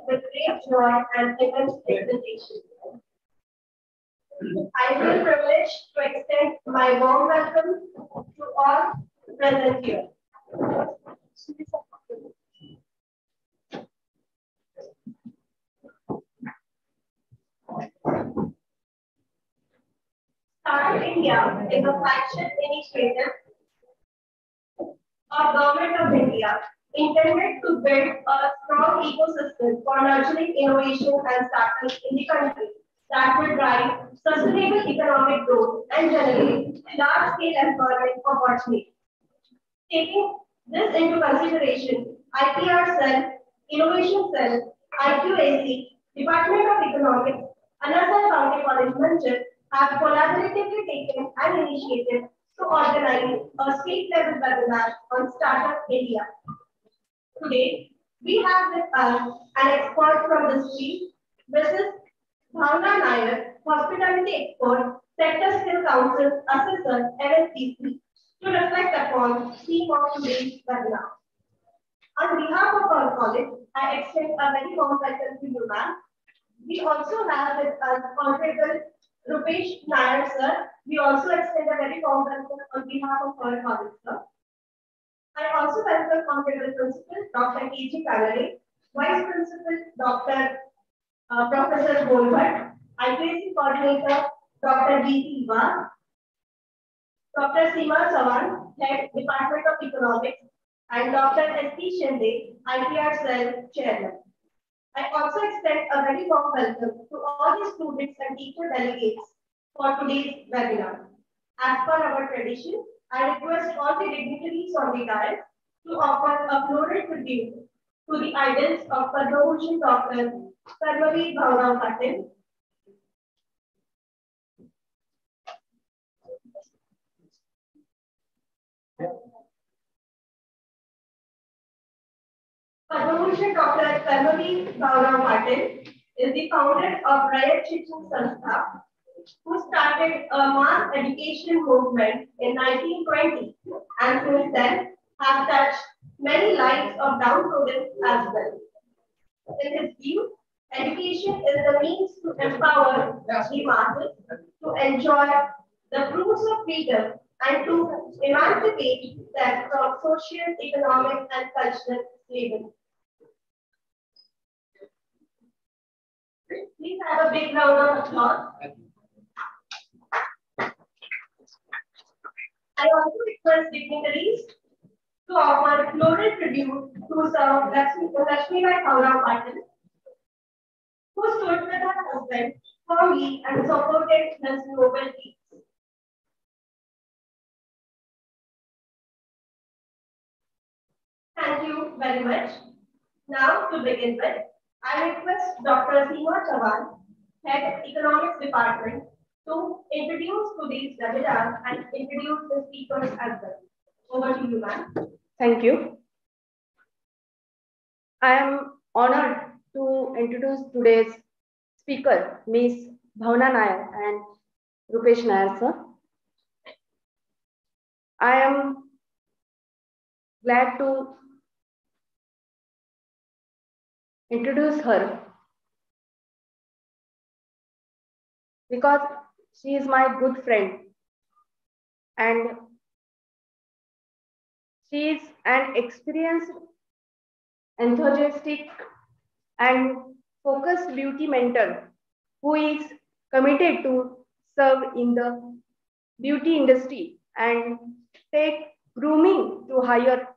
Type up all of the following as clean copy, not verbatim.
with great joy and immense exultation. I feel privileged to extend my warm welcome to all present here. Startup India is a flagship initiative of Government of India intended to build a strong ecosystem for nurturing innovation and startups in the country that will drive sustainable economic growth and generate large-scale employment opportunities. Taking this into consideration, IPR Cell, Innovation Cell, IQAC, Department of Economics, Anna Sai County College Manchar have collaboratively taken an initiative to organize a state-level webinar on Startup India. Today, we have with us an expert from the street, Mrs. Bhavna Nair, Hospitality Expert, Sector Skill Council Assessor, NSPC, to reflect upon the theme of today's webinar. On behalf of our college, I extend a very warm welcome to you, ma'am. We also have with us Honorable Rupesh Nair, sir. We also extend a very warm welcome on behalf of our college, sir. I also welcome Honorable Principal Dr. K.G. Kalare, Vice Principal Dr. Professor Bolbhat, IQAC Coordinator Dr. G.T. Iva, Dr. Seema Sawan, Head Department of Economics, and Dr. S.P. Shinde, IPR Cell Chairman. I also extend a very warm welcome to all the students and teacher delegates for today's webinar. As per our tradition, I request all the dignitaries on the dais to offer a floral tribute to the idols of Padma Bhushan Dr. Sarvabir Bhaurao Patil. Padma Bhushan Dr. Sarvabir Bhaurao Patil is the founder of Rayat Shikshan Sanstha, who started a mass education movement in 1920 and since then has touched many lives of downtrodden as well. In his view, education is the means to empower the masses to enjoy the fruits of freedom and to emancipate them from social, economic, and cultural slavery. Please have a big round of applause. I also request dignitaries to offer floral tribute to Sir Lakshmibai Bhaurao Patil, who stood with her husband firmly and supported his noble deeds. Thank you very much. Now, to begin with, I request Dr. Seema Sawan, Head Economics Department, to introduce today's webinar and introduce the speakers as well. Over to you, ma'am. Thank you. I am honored to introduce today's speaker, Ms. Bhavna Nair and Rupesh Nair, sir. I am glad to introduce her because she is my good friend and she is an experienced, enthusiastic, and focused beauty mentor who is committed to serve in the beauty industry and take grooming to higher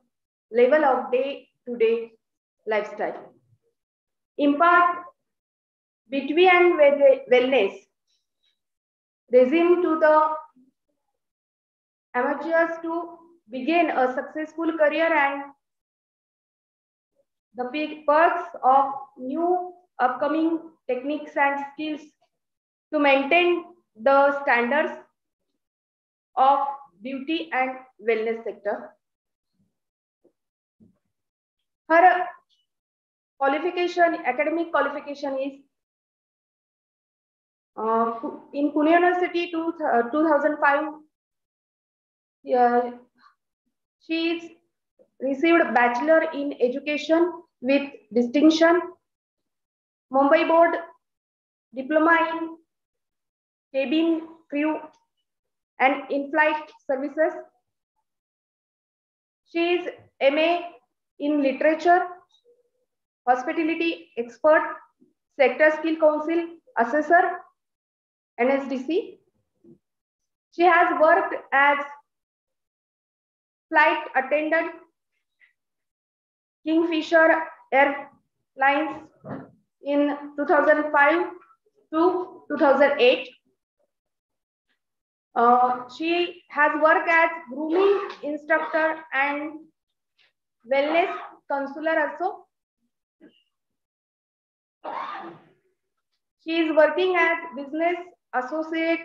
level of day-to-day lifestyle. Impart beauty and wellness regime to the amateurs to begin a successful career and the perks of new upcoming techniques and skills to maintain the standards of beauty and wellness sector. Her qualification, academic qualification is in Pune University 2005. She received Bachelor in Education with distinction Mumbai Board Diploma in Cabin Crew and In-Flight Services. She is MA in Literature, Hospitality Expert, Sector Skill Council Assessor, NSDC. She has worked as flight attendant, Kingfisher Airlines in 2005 to 2008. She has worked as grooming instructor and wellness counselor also. She is working as business associate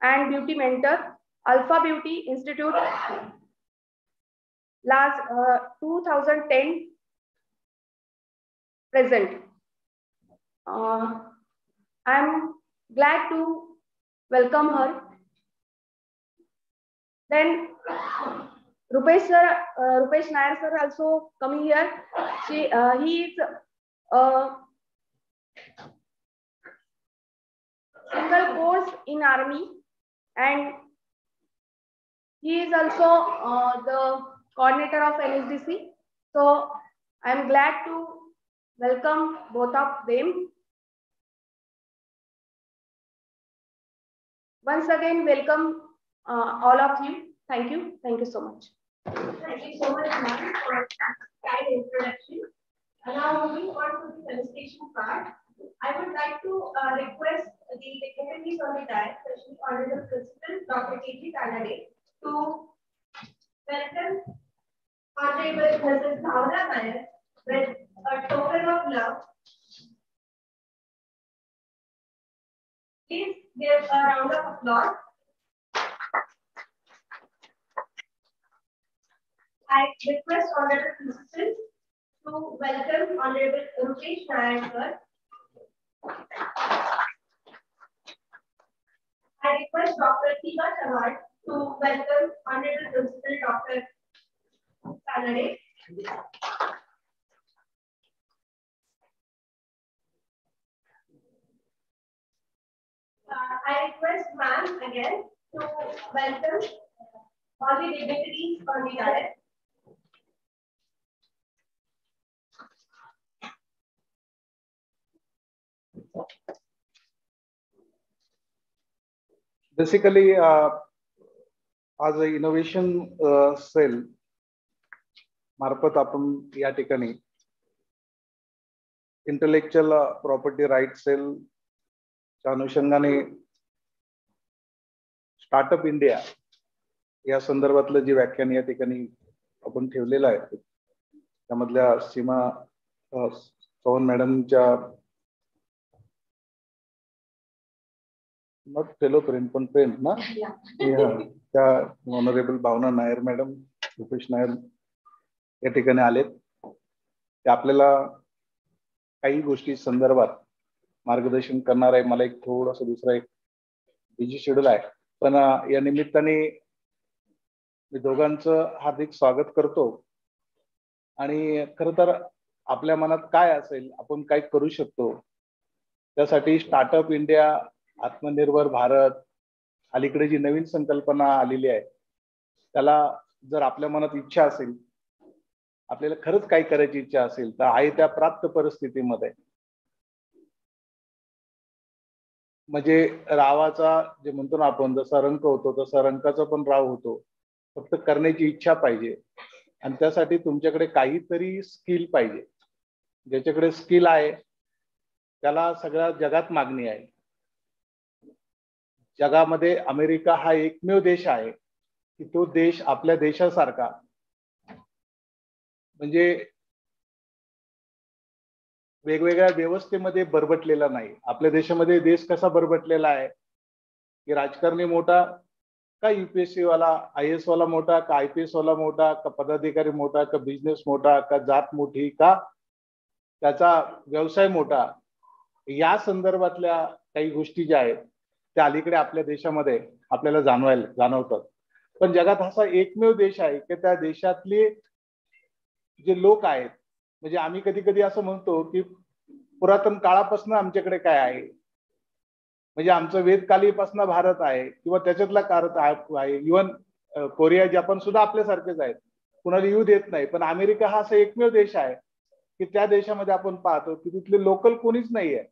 and beauty mentor, Alpha Beauty Institute, last 2010 present. I'm glad to welcome her. Then Rupesh Nair sir also coming here. He is a single course in army, and he is also the coordinator of NSDC. So I am glad to welcome both of them. Once again, welcome all of you. Thank you. Thank you so much. Thank you so much, ma'am, for kind introduction. And now moving on to the felicitation part, I would like to request the dignitaries on the dais, especially Honorable Principal Dr. K.G. Kanade, to welcome Honorable Mrs. Bhavna Nair with a token of love. Please give a round of applause. I request Honorable Principal to welcome Honorable Rupesh Nair sir. I request Dr. Tina Chawad to welcome Honorable Principal Dr. Kanade. I request ma'am again to welcome all the dignitaries on the dais. Basically, as a innovation cell, मार्फत आपण या ठिकाणी intellectual property right cell च्या अनुषंगाने startup India या संदर्भातलं जे व्याख्यान या ठिकाणी आपण ठेवलेलं आहे त्यामधल्या सीमा चव्हाण मॅडमच्या नॉट फेलो फ्रेंड पण फ्रेंड ना त्या ऑनरेबल भावना नायर मॅडम रुपेश नायर या ठिकाणी आलेत ते आपल्याला काही गोष्टी संदर्भात मार्गदर्शन करणार आहे. मला एक थोडासा दुसरा एक बिझी शेड्यूल आहे पण या निमित्ताने मी दोघांचं हार्दिक स्वागत करतो. आणि खरं तर आपल्या मनात काय असेल आपण काय करू शकतो त्यासाठी स्टार्टअप इंडिया आत्मनिर्भर भारत अलीकडे जी नवीन संकल्पना आलेली आहे त्याला जर आपल्या मनात इच्छा असेल आपल्याला खरंच काय करायची इच्छा असेल तर आहे त्या प्राप्त परिस्थितीमध्ये म्हणजे रावाचा जे म्हणतो ना आपण जसा रंक होतो तसा रंकाचा पण राव होतो. फक्त करण्याची इच्छा पाहिजे आणि त्यासाठी तुमच्याकडे काहीतरी स्किल पाहिजे. ज्याच्याकडे स्किल आहे त्याला सगळ्या जगात मागणी आहे. जगामध्ये अमेरिका हा एकमेव देश आहे की तो देश आपल्या देशासारखा म्हणजे वेगवेगळ्या व्यवस्थेमध्ये बरबटलेला नाही. आपल्या देशामध्ये देश कसा बरबटलेला आहे की राजकारणी मोठा का यूपीएससी वाला IAS वाला मोठा का IPS वाला मोठा का पदाधिकारी मोठा का बिझनेस मोठा का जात मोठी का त्याचा व्यवसाय मोठा या संदर्भातल्या काही गोष्टी ज्या आहेत त्या अलीकडे आपल्या देशामध्ये आपल्याला जाणवतात. पण जगात असा एकमेव देश आहे की त्या देशातले जे लोक आहेत म्हणजे आम्ही कधी कधी असं म्हणतो की पुरातन काळापासून आमच्याकडे काय आहे, म्हणजे आमचं वेदकालीपासून भारत आहे किंवा त्याच्यातला भारत आहे. इव्हन कोरिया, जपान सुद्धा आपल्यासारखेच आहेत, कुणाला येऊ देत नाही. पण अमेरिका हा असा एकमेव देश आहे की त्या देशामध्ये आपण पाहतो की तिथले लोकल कोणीच नाहीये.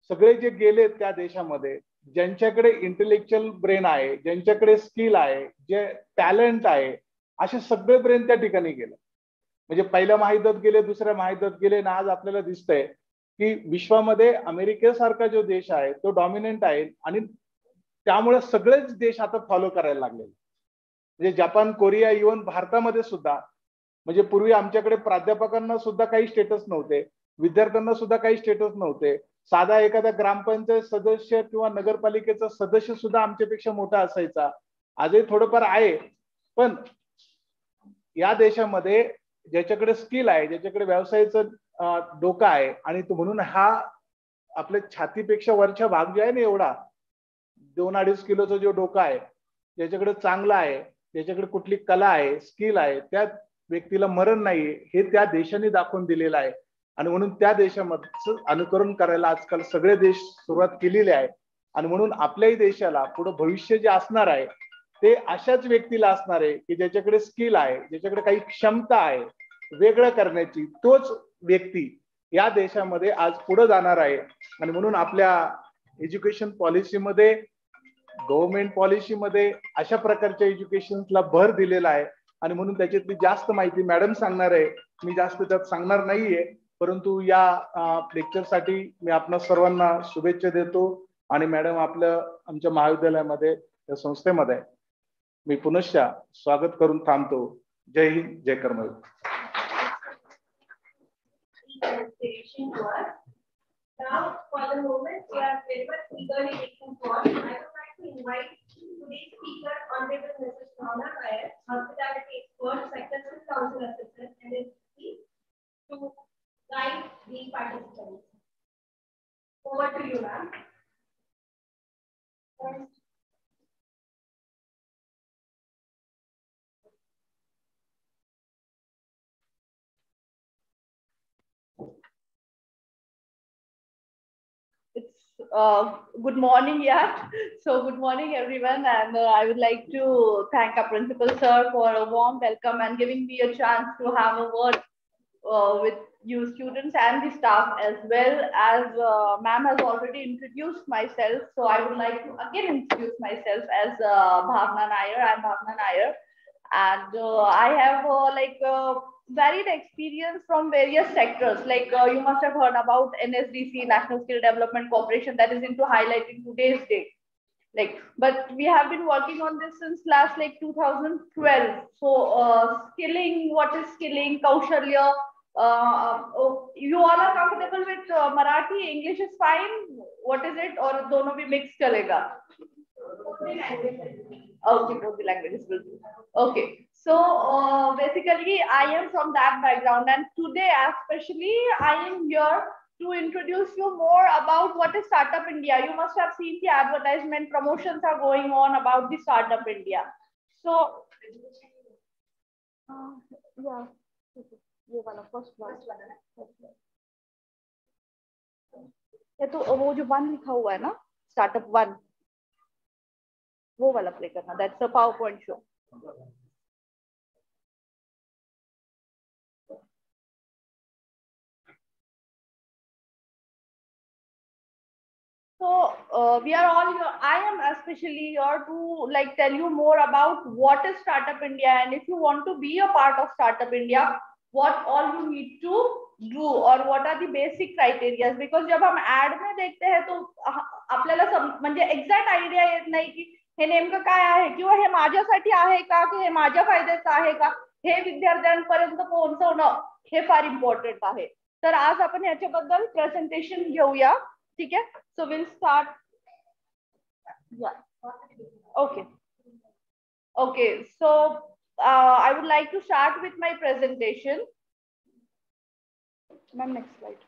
सगळे जे गेले त्या देशामध्ये, ज्यांच्याकडे इंटेलेक्च्युअल ब्रेन आहे, ज्यांच्याकडे स्किल आहे, जे टॅलेंट आहे, असे सगळे ब्रेन त्या ठिकाणी गेले. म्हणजे पहिल्या महायुद्धात गेले, दुसऱ्या महायुद्धात गेले, आणि आज आपल्याला दिसतंय की विश्वामध्ये अमेरिकेसारखा जो देश आहे तो डॉमिनंट आहे. आणि त्यामुळे सगळेच देश आता फॉलो करायला लागले. म्हणजे जपान, कोरिया, इव्हन भारतामध्ये सुद्धा, म्हणजे पूर्वी आमच्याकडे प्राध्यापकांना सुद्धा काही स्टेटस नव्हते, विद्यार्थ्यांना सुद्धा काही स्टेटस नव्हते. साधा एखादा ग्रामपंचायत सदस्य किंवा नगरपालिकेचा सदस्य सुद्धा आमच्यापेक्षा मोठा असायचा. आजही थोडंफार आहे, पण या देशामध्ये ज्याच्याकडे स्किल आहे, ज्याच्याकडे व्यवसायाचं डोकं आहे, आणि तो म्हणून हा आपल्या छातीपेक्षा वरच्या भाग जो आहे ना, एवढा 2-2.5 किलोचा जो डोका आहे, ज्याच्याकडे चांगला आहे, ज्याच्याकडे कुठली कला आहे, स्किल आहे, त्या व्यक्तीला मरण नाही, हे त्या देशाने दाखवून दिलेलं आहे. आणि म्हणून त्या देशामध्ये अनुकरण करायला आजकाल सगळे देश सुरुवात केलेली आहे. आणि म्हणून आपल्याही देशाला पुढे भविष्य जे असणार आहे ते अशाच व्यक्तीला असणार आहे की ज्याच्याकडे स्किल आहे, ज्याच्याकडे काही क्षमता आहे वेगळं करण्याची, तोच व्यक्ती या देशामध्ये आज पुढे जाणार आहे. आणि म्हणून आपल्या एज्युकेशन पॉलिसीमध्ये, गव्हर्नमेंट पॉलिसीमध्ये अशा प्रकारच्या एज्युकेशनला भर दिलेला आहे. आणि म्हणून त्याच्यातली जास्त माहिती मॅडम सांगणार आहे, मी जास्त त्यात सांगणार नाहीये. परंतु या लेक्चरसाठी मी आपणा सर्वांना शुभेच्छा देतो. आणि मॅडम, आपलं आमच्या महाविद्यालयामध्ये, या संस्थेमध्ये मी पुनश्च स्वागत करून थांबतो. जय हिंद, जय कर्मवीर. Now, for the moment, we are very much eagerly waiting for. I would like to invite today's speaker, Honorable Mrs. Bhavna Nair, hospitality expert, Secretary Council Assistant, and to guide the participants. Over to you, ma'am. Good morning, yeah. So good morning, everyone, and I would like to thank our principal sir for a warm welcome and giving me a chance to have a word with you students and the staff, as well as ma'am has already introduced myself. So I would like to again introduce myself as Bhavna Nair. I'm Bhavna Nair, and I have varied experience from various sectors. You must have heard about NSDC, National Skill Development Corporation, that is into highlighting today's date. But we have been working on this since last 2012. So skilling, what is skilling, Kaushalya, you all are comfortable with Marathi, English is fine, what is it, or dono bhi mix chalega? Okay, both the languages will do. Okay, so basically I am from that background, and today especially I am here to introduce you more about what is Startup India. You must have seen the advertisement, promotions are going on about the Startup India. So yeah, ये वाला first one. ये तो वो जो 1 लिखा हुआ है ना, Startup 1, वो वाला प्ले करना. That's the PowerPoint show. So we are all here. I am especially here to tell you more about what is Startup India, and if you want to be a part of Startup India, what all you need to do or what are the basic criteria. Because जब हम ad में देखते हैं तो आपल्याला म्हणजे exact idea येत नाही की हे नेमकं काय आहे, किंवा हे माझ्यासाठी आहे का, की हे माझ्या फायद्याचं आहे का, हे विद्यार्थ्यांपर्यंत पोहोचवणं हे फार इम्पॉर्टंट आहे. तर आज आपण याच्याबद्दल प्रेझेंटेशन घेऊया. ठीक आहे, so we'll start. Yeah, okay, so I would like to start with my presentation. Ma'am, next slide.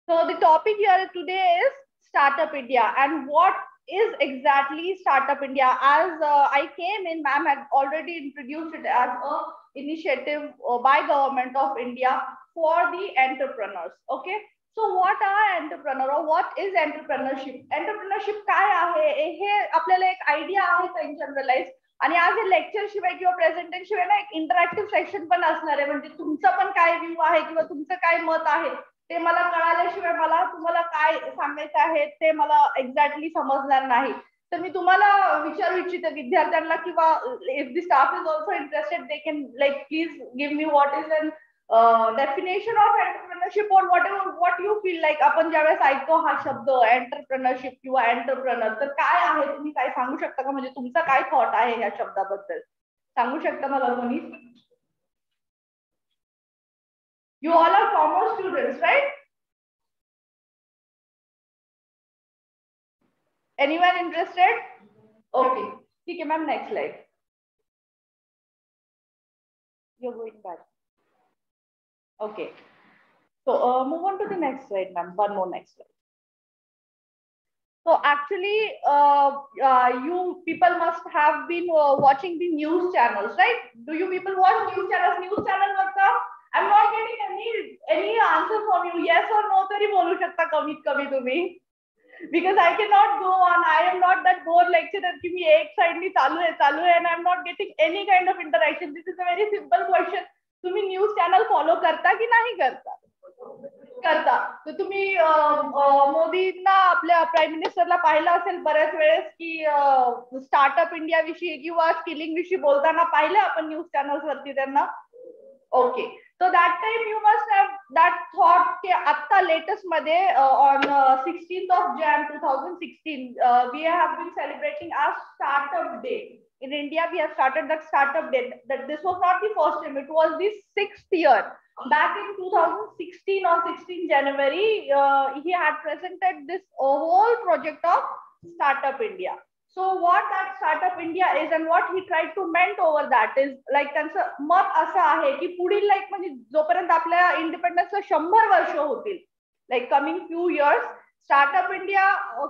So the topic here today is Startup India, and what is exactly Startup India. As I came in, ma'am had already introduced it as a initiative by Government of India for the entrepreneurs. Okay, so what are entrepreneur और what is entrepreneurship? Entrepreneurship काय आहे हे आपल्याला एक idea आहे का इन generalise? आणि आज हे lecture शिवाय किंवा प्रेझेंटेशन शिवाय ना एक इंटरॅक्टिव्ह सेशन पण असणार आहे, म्हणजे तुमचं पण काय व्ह्यू आहे किंवा तुमचं काय मत आहे ते मला कळाल्याशिवाय मला तुम्हाला काय सांगायचं आहे ते मला एक्झॅक्टली समजणार नाही. तर मी तुम्हाला विचारू इच्छिते विद्यार्थ्यांना किंवा if the staff is also interested they can like please give me what is an definition of entrepreneurship और व्हॉट यू फील लाईक. आपण ज्यावेळेस ऐकतो हा शब्द एंटरप्रेनरशिप किंवा एंटरप्रेनर तर काय आहे, तुम्ही काय सांगू शकता का? म्हणजे तुमचा काय थॉट आहे या शब्दाबद्दल सांगू शकता मला कोणी? You all are commerce students, right? Anyone interested? Okay. ठीक है ma'am, next slide. You're going back. Okay. So move on to the next slide, ma'am. One more next slide. So actually, you people must have been watching the news channels, right? Do you people watch news channels? News channel वरता I'm not getting any answer from you. Yes or no तरी बोलू शकता कमीत कमी तुम्ही. Because I cannot go on. I am not that bored lecturer कि मी एक side नी चालू है and I'm not getting any kind of interaction. This is a very simple question. तुम्ही न्यूज चॅनल फॉलो करता की नाही करता? करता. तर तुम्ही मोदींना आपल्या प्राईम मिनिस्टरला पाहिलं असेल बऱ्याच वेळेस की स्टार्टअप इंडिया विषयी किंवा स्किलिंग विषयी बोलताना पाहिलं आपण न्यूज चॅनल्स वरती त्यांना. Okay. So that time you must have that thought कि आता latest मध्ये on 16th of Jan 2016 we have been celebrating our startup day. In India we have started that startup day. That this was not the first time, it was the 6th year. Back in 2016 or 16 January he had presented this whole project of Startup India. So what that Startup India is and what he tried to meant over that is like त्यांचं मत असं आहे की पुढील like म्हणजे जोपर्यंत आपल्या इंडिपेंडन्सला 100 वर्ष होतील, like coming few years, startup India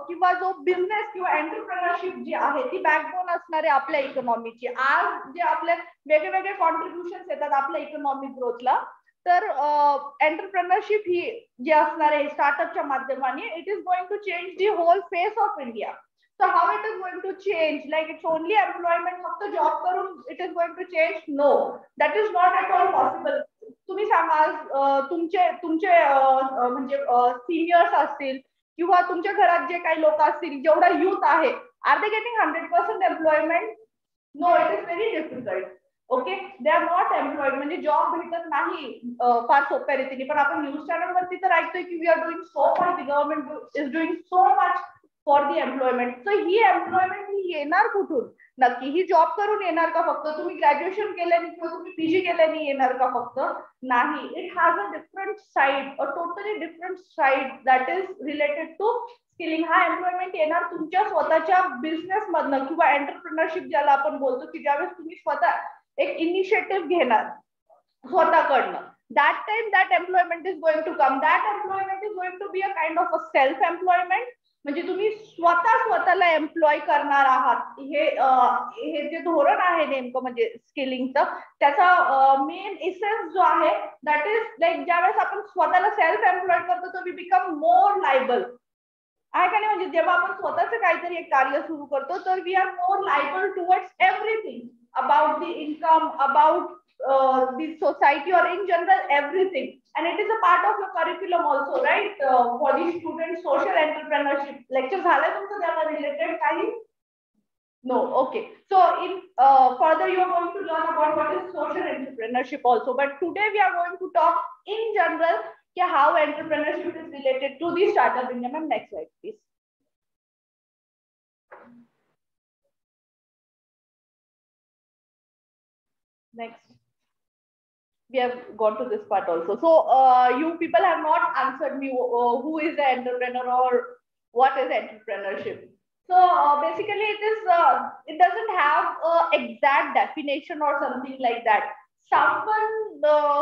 किंवा जो बिझनेस किंवा एंटरप्रेनरशिप जी आहे ती बॅकबोन असणार आहे आपल्या इकॉनॉमीची. आज जे आपले वेगवेगळे कॉन्ट्रीब्युशन्स येतात आपल्या इकॉनॉमिक ग्रोथला, तर एंटरप्रेनरशिप ही जे असणार आहे स्टार्टअपच्या माध्यमाने it is going to change the whole face of India. So how it is going to change? Like it's only employment, फक्त जॉब करून it is going to change? No, that is not at all possible. तुम्ही सांगा तुमचे म्हणजे seniors असतील किंवा तुमच्या घरात जे काही लोक असतील, जेवढा युथ आहे, are they getting 100% employment? No, it is very difficult. Okay, they are not employed. म्हणजे जॉब भेटत नाही फार सोप्या रीतीने. पण आपण न्यूज चॅनल वरती तर ऐकतोय की we are doing so much, the government is doing so much for the employment. So ही एम्प्लॉयमेंट ही येणार कुठून? नक्की ही जॉब करून येणार का फक्त? तुम्ही ग्रॅज्युएशन केल्याने किंवा तुम्ही पीजी केल्याने येणार का फक्त? नाही. It has a different side, a totally different side that is related to skilling. हा एम्प्लॉयमेंट येणार तुमच्या स्वतःच्या बिझनेस मधनं किंवा एंटरप्रेनरशिप ज्याला आपण बोलतो की ज्यावेळेस तुम्ही स्वतः एक इनिशिएटिव्ह घेणार स्वतःकडनं, that time that employment is going to come. That employment is going to be a kind of a self employment. म्हणजे तुम्ही स्वतःला एम्प्लॉय करणार आहात. हे जे धोरण आहे नेमकं म्हणजे स्किलिंगचं, त्याचा मेन इसेन्स जो आहे दॅट इज लाईक ज्यावेळेस आपण स्वतःला सेल्फ एम्प्लॉय करतो तर वी बिकम मोर लायबल. आहे का नाही? म्हणजे जेव्हा आपण स्वतःचं काहीतरी एक कार्य सुरू करतो तर we are more liable towards everything about the income, about the society or in general everything, and it is a part of your curriculum also, right? For the students, social entrepreneurship lecture झालं तुमचं त्याला related काही? No. Okay, so in further you are going to learn about what is social entrepreneurship also, but today we are going to talk in general how entrepreneurship is related to the startup India. Ma'am, next slide please. Next. We have gone to this part also. So you people have not answered me who is the entrepreneur or what is entrepreneurship. So basically it doesn't have a exact definition or something like that. Someone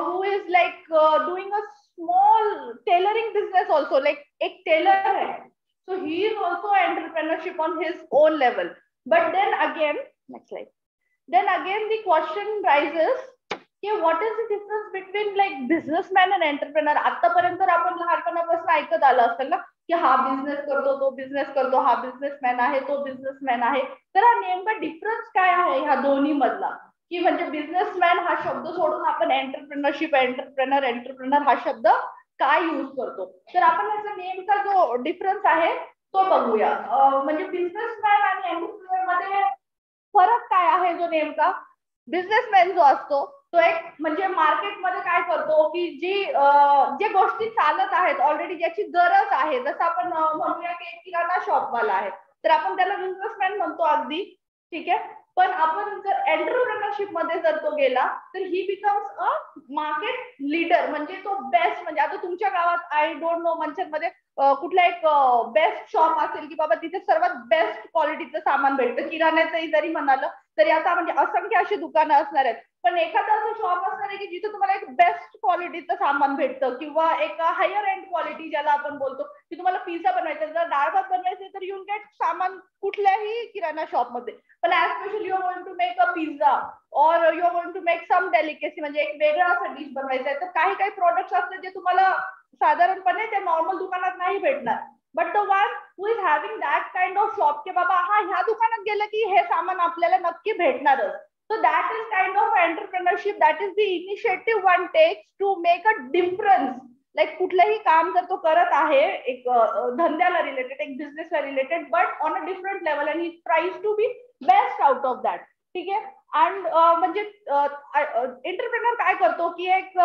who is like doing a small tailoring business also, like एक tailor है, so he is also entrepreneurship on his own level. But then again, next slide. Then again the question rises की what is the difference between like businessman and entrepreneur. आतापर्यंत आपण लहानपणापासून ऐकत आलं असेल ना की हा बिझनेस करतो, तो बिझनेस करतो, हा बिझनेसमॅन आहे, तो बिझनेसमॅन आहे. तर हा नेमका डिफरन्स काय आहे ह्या दोन्ही मधला, की म्हणजे बिझनेसमॅन हा शब्द सोडून आपण एंटरप्रेनर हा शब्द काय यूज करतो. तर आपण याचा नेमका जो डिफरन्स आहे तो बघूया. म्हणजे बिझनेसमॅन आणि एंटरप्रेनर मध्ये फरक काय आहे जो नेमका. बिझनेसमॅन जो असतो तो एक म्हणजे मार्केटमध्ये काय करतो की जे गोष्टी चालत आहेत ऑलरेडी, ज्याची गरज आहे, जसं आपण म्हणूया की किराणा शॉपवाला आहे तर आपण त्याला बिझनेसमॅन म्हणतो अगदी, ठीक आहे. पण आपण जर एंटरप्रेनरशिप मध्ये जर तो गेला तर ही बिकम्स अ मार्केट लीडर. म्हणजे तो बेस्ट, म्हणजे आता तुमच्या गावात आय डोंट नो मंचरमध्ये कुठला एक बेस्ट शॉप असेल की बाबा तिथे सर्वात बेस्ट क्वालिटीचं सामान भेटतं. किराण्याचंही जरी म्हणालं तरी आता म्हणजे असंख्य अशी दुकानं असणार आहेत, पण एखादं असं शॉप असणार आहे की जिथे तुम्हाला एक बेस्ट क्वालिटीचं सामान भेटतं किंवा एक हायर एंड क्वालिटी ज्याला आपण बोलतो की तुम्हाला पिझ्झा बनवायचा, जर डाळ भात बनवायचे तर यू गेट सामान कुठल्याही किराणा शॉपमध्ये. पण specially you going to make a pizza और you going to make some delicacy, म्हणजे एक वेगळा असा डिश बनवायचा आहे, तर काही काही प्रोडक्ट्स असतात जे तुम्हाला साधारणपणे त्या नॉर्मल दुकानात नाही भेटणार. But the one who is having that kind of shop की बाबा हा ह्या दुकानात गेलं की हे सामान आपल्याला नक्की भेटणारच. So that is kind of entrepreneurship. That is the initiative one takes to make a difference. Like कुठलंही काम जर तो करत आहे एक धंद्याला रिलेटेड, एक बिझनेसला related, but on a different level and he tries to be best out of that. ठीक आहे. अँड म्हणजे एंटरप्रेनर काय करतो की एक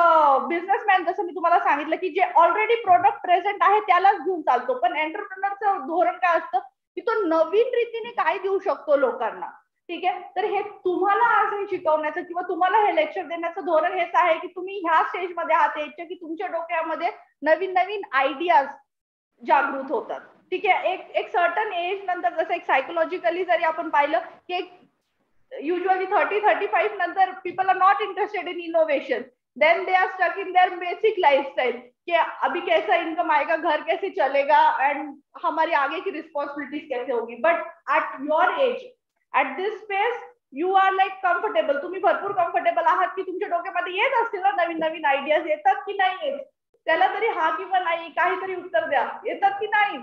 बिझनेसमॅन, जसं मी तुम्हाला सांगितलं की जे ऑलरेडी प्रोडक्ट प्रेझेंट आहे त्यालाच घेऊन चालतो. पण एंटरप्रेनरचं धोरण काय असतं की तो नवीन रीतीने काय देऊ शकतो लोकांना. ठीक आहे. तर हे तुम्हाला आज हे शिकवण्याचं किंवा तुम्हाला हे लेक्चर देण्याचं धोरण हेच आहे की तुम्ही ह्या स्टेजमध्ये आहात याच्या की तुमच्या डोक्यामध्ये नवीन नवीन आयडियाज जागृत होतात. ठीक आहे. एक सर्टन एज नंतर, जसं एक सायकोलॉजिकली जरी आपण पाहिलं की एक युजली 30-35 नंतर people are not interested in innovation, then they are stuck in their basic lifestyle कि अभी कैसा इनकम आएगा, घर कैसे चलेगा एंड हमारी आगे की रिस्पॉन्सिबिलिटीज कैसे होगी. But at your age, at this space you are like comfortable, तुम्ही भरपूर कम्फर्टेबल आहात की तुमच्या डोक्यामध्ये येत असतील ना नवीन नवीन आयडियाज, येतात की नाही येत, त्याला तरी हा किंवा नाही काहीतरी उत्तर द्या. येतात की नाही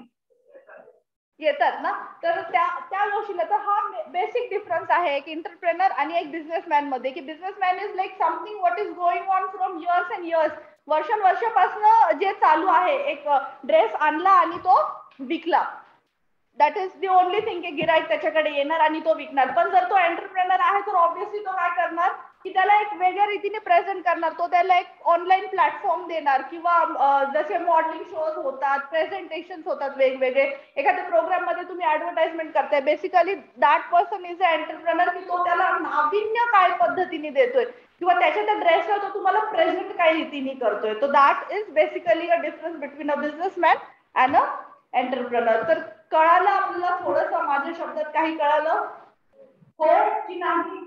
येतात ना. तर त्या गोष्टीला तर हा बेसिक डिफरन्स आहे एक एंटरप्रेनर आणि एक बिझनेसमॅन मध्ये, की businessman is like something what is going on from years and years. वर्षापासून जे चालू आहे, एक ड्रेस आणला आणि तो विकला, that is the only thing की गिराईक त्याच्याकडे येणार आणि तो विकणार. पण जर तो एंटरप्रेनर आहे तर ऑब्व्हियसली तो काय करणार की त्याला एक वेगळ्या रीतीने प्रेझेंट करणार. तो त्याला एक ऑनलाईन प्लॅटफॉर्म देणार किंवा जसे मॉडेलिंग शोज होतात, प्रेझेंटेशन होतात वेगवेगळे, एखाद्या प्रोग्राम मध्ये तुम्ही ऍडव्हर्टाइजमेंट करताय, basically that person is a entrepreneur की तो त्याला नाविन्य काय पद्धतीने देतोय किंवा त्याच्या त्या ड्रेसला तो तुम्हाला प्रेझेंट काय रीतीने करतोय. तो that is basically a difference between a businessman and a entrepreneur. तर कळालं आपल्याला थोडंसं, माझ्या शब्दात काही कळालं हो की नाही.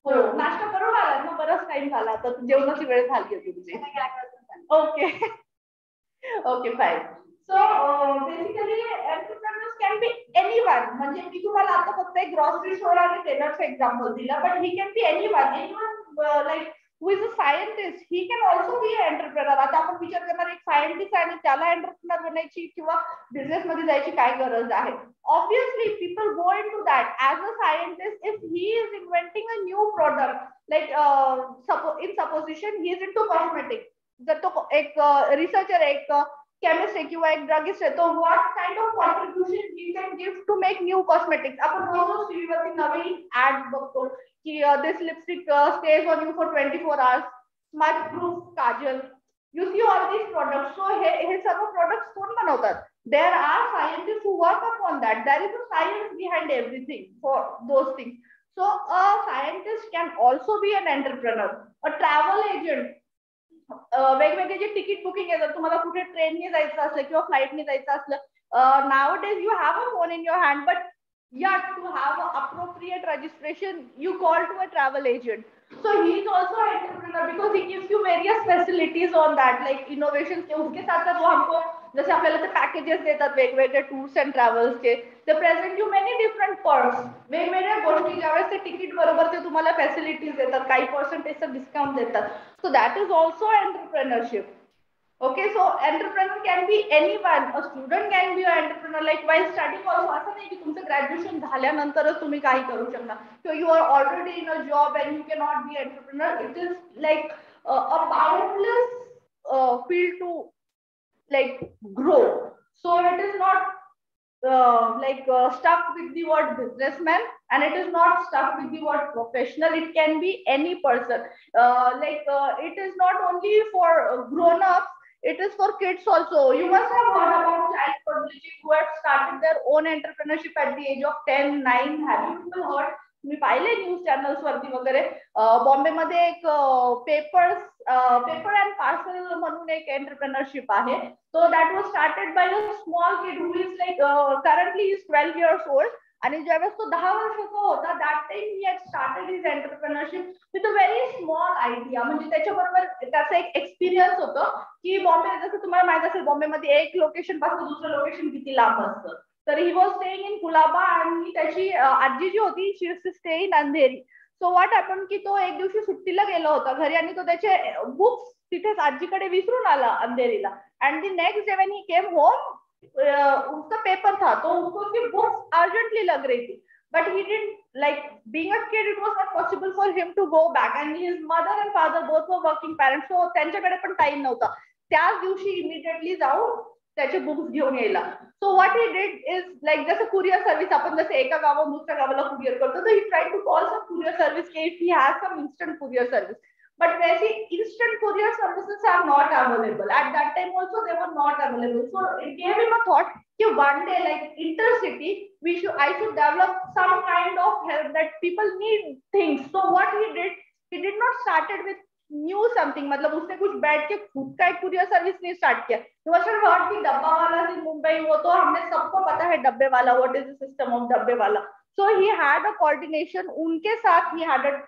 हो, नाश्ता करून आलात ना, बराच टाइम झाला, तर जेवणाची वेळ झाली होती तुझी. Okay okay fine. So basically entrepreneurs can be anyone. म्हणजे मी तुम्हाला आता फक्त एक ग्रॉसरी स्टोर आणि टेलरचं एक्झाम्पल दिलं, but he can be anyone like who is a scientist, he can also be an entrepreneur. आता आपण विचार करणार एक सायंटिस्ट आहे आणि त्याला एंटरप्रेनर बनायची किंवा बिझनेस मध्ये जायची काय गरज आहे. Obviously people go into that as a scientist. If he is inventing a new product, like in supposition he is into cosmetics, जर तो एक रिसर्चर, एक केमिस्ट आहे किंवा एक ड्रगिस्ट आहे, तो what kind of contribution he can give to make new cosmetics. आपण रोज टीव्हीवरती नवीन ऍड बघतो की this lipstick stays on you for 24 hours, smudge proof kajal, you see all these products. So हे सर्व प्रोडक्ट्स कोण बनवतात? There are scientist who work upon that. There is a science behind everything for those things. So a scientist can also be an entrepreneur. A travel agent, वेगवेगळे जे ticket booking आहे, जर तुम्हाला कुठे ट्रेनने जायचं असलं किंवा फ्लाईटने जायचं असलं, nowadays you have a phone in your hand, but yeah, to have a appropriate registration you call to a travel agent. So he is also an entrepreneur because he gives you various facilities on that, like innovations के उसके साथ साथ वो हमको जसे आपल्याला ते packages देतात वेगवेगळे टूर्स अँड ट्रॅव्हल्सचे, ते present you many different perks, वेगवेगळ्या गोष्टी ज्यावेळेस ते तिकीट बरोबर ते तुम्हाला फॅसिलिटीज देतात, काही पर्सेंटेजचं डिस्काउंट देतात. So that is also entrepreneurship. Okay, so entrepreneur can be anyone. A student can be an entrepreneur. Like while studying also, असं नाही की तुमचं ग्रॅज्युएशन झाल्यानंतरच तुम्ही काही करू शकता. So you are already in a job and you cannot be entrepreneur. It is like a boundless field to like grow. So it is not stuck with the word businessman, and it is not stuck with the word professional. It can be any person. It is not only for grown-ups, it is for kids also. You must have heard about child prodigy who have started their own entrepreneurship at the age of 10, 9. Have you people heard? मी पाहिले news channels वरती वगैरे. बॉम्बेमध्ये एक paper and parcel म्हणून एक entrepreneurship आहे. So that was started by a small kid who is currently is 12 years old. आणि ज्यावेळेस तो 10 वर्षाचा होता, that time he had started his entrepreneurship with a very small idea. म्हणजे त्याच्याबरोबर त्याचा एक एक्सपिरियन्स होतं की बॉम्बे, जसं तुम्हाला माहित असेल बॉम्बेमध्ये एक लोकेशन पासून दुसरं लोकेशन किती लांब असतं. तर he was staying in Colaba आणि त्याची आजी जी होती she used to stay in Andheri. So what happen की तो एक दिवशी सुट्टीला गेला होता घरी आणि तो त्याचे बुक्स तिथेच आजीकडे विसरून आला अंधेरीला. And the next day when he came home, उसका पेपर था तो उसको उसकी बुक्स अर्जेंटली लग रही थी. But he didn't, like, being a kid, it was not possible for him to go back. And his mother and father both were working parents, so त्यांच्याकडे पण टाइम नव्हता. त्याच दिवशी इमिडिएटली जाऊन त्याचे बुक्स घेऊन यायला. So what he did is like, जसं कुरिअर सर्व्हिस आपण जसं एका गावाहून दुसऱ्या गावाला कुरिअर करतो, तर he try to call some courier service की if he has some instant courier service. But वैसे instant courier services are not available. At that time also they were not available. So it gave him a thought that one day, like intercity, I should develop some kind of help that people need things. So what he did not started with new something. मतलब उसने कुछ बैठ के खुद का एक courier service नहीं start किया. You must have heard कि डब्बा वाला in Mumbai, वो तो हमने सबको पता है डब्बे वाला. What is the system of डब्बे वाला? So he had a coordination. उनके साथ he had a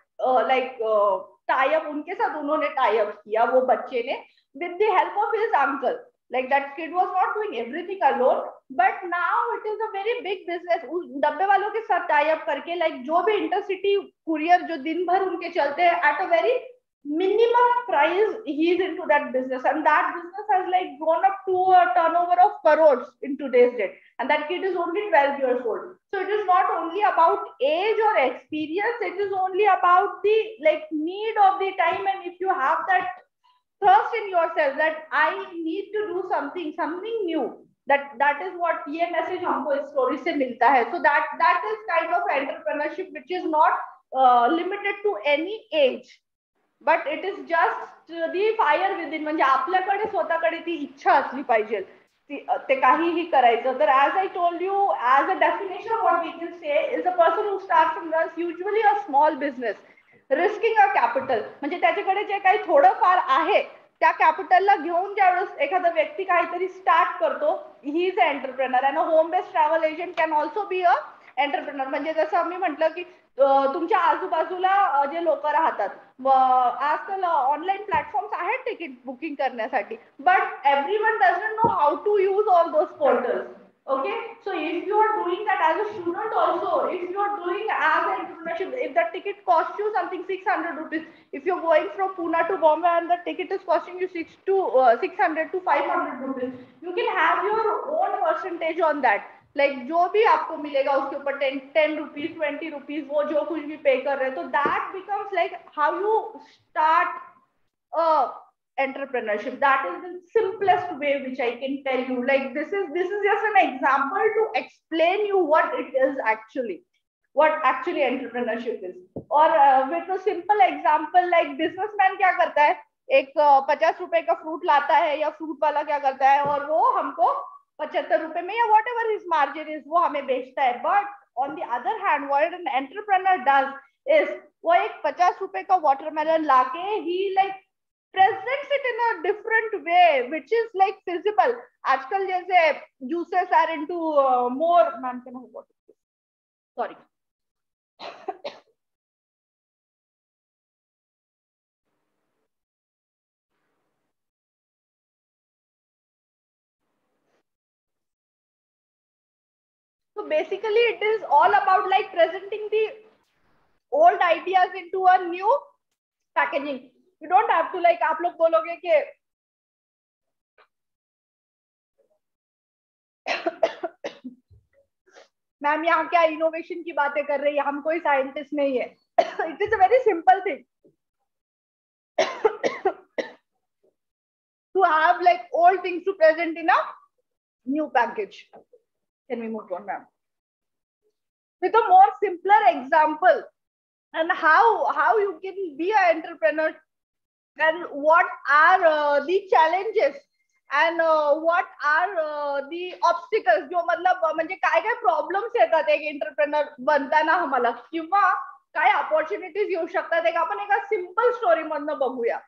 tie up, उनके साथ उन्होंने टाई अप किया वो बच्चे ने with the help of his uncle. Like that kid was not doing everything alone, but now it is a very big business. उस डब्बे वालों के साथ टाई अप करके like जो भी इंटरसिटी कुरियर जो दिन भर उनके चलते हैं at a very minimum price, he is into that business, and that business has like grown up to a turnover of crores in today's date. And that kid is only 12 years old. So it is not only about age or experience, it is only about the like need of the time. And if you have that trust in yourself that I need to do something new, that is what ये message हमको इस story से मिलता है. So that is kind of entrepreneurship which is not limited to any age, but it is just the fire within. म्हणजे आपल्याकडे स्वतःकडे ती इच्छा असली पाहिजे ते काहीही करायचं. तर as I told you, as a definition what we can say is a person who starts and runs usually a small business risking a capital. म्हणजे त्याच्याकडे जे काही थोडंफार आहे त्या कॅपिटलला घेऊन ज्यावेळेस एखादा व्यक्ती काहीतरी स्टार्ट करतो, he is a entrepreneur. And a home based travel agent can also be a entrepreneur. म्हणजे जसं मी म्हटलं की तुमच्या आजूबाजूला जे लोक राहतात, आजकाल ऑनलाईन प्लॅटफॉर्म्स आहेत तिकीट बुकिंग करण्यासाठी, but everyone doesn't know how to use all those portals. Okay, so if you are doing that as a student also, if you are doing as an entrepreneurship, if the ticket costs you something 600 rupees, if you're going from Pune to Bombay and the ticket is costing you 600 to 500 rupees, you can have your own percentage on that. Like जो भी आपको मिलेगा उसके ऊपर 10 rupees 20 rupees वो जो कुछ भी पे कर रहे हैं, तो that becomes like how you start a entrepreneurship. That is the simplest way which I can tell you. Like this is just an example to explain you what it is actually, what actually entrepreneurship is. Or with a simple example, like businessman क्या करता है, एक 50 रुपए का fruit लाता है या fruit वाला क्या करता है और वो हमको 75 रुपए में या what ever his margin is वो हमें बेचता है. But on the other hand what an entrepreneur does is वो एक 50 रुपए का वाटरमेलन लाके ही like presents it in a different way which is like feasible. आजकल जैसे juices are into more, man can I what sorry So basically it is all about like presenting the old ideas into a new packaging. You don't have to like आप लोग बोलोगे कि ma'am यहाँ क्या innovation की बातें कर रही है, हम कोई साइंटिस्ट नहीं है. It is a very simple thing to have like old things to present in a new package. Can we move on, ma'am? With a more simpler example and how you can be an entrepreneur and what are the challenges and what are the obstacles. जो मतलब म्हणजे काय काय problems येतात एक entrepreneur बनताना आम्हाला किंवा काय अपॉर्च्युनिटीज येऊ शकतात एक आपण एका सिंपल स्टोरी मधनं बघूया.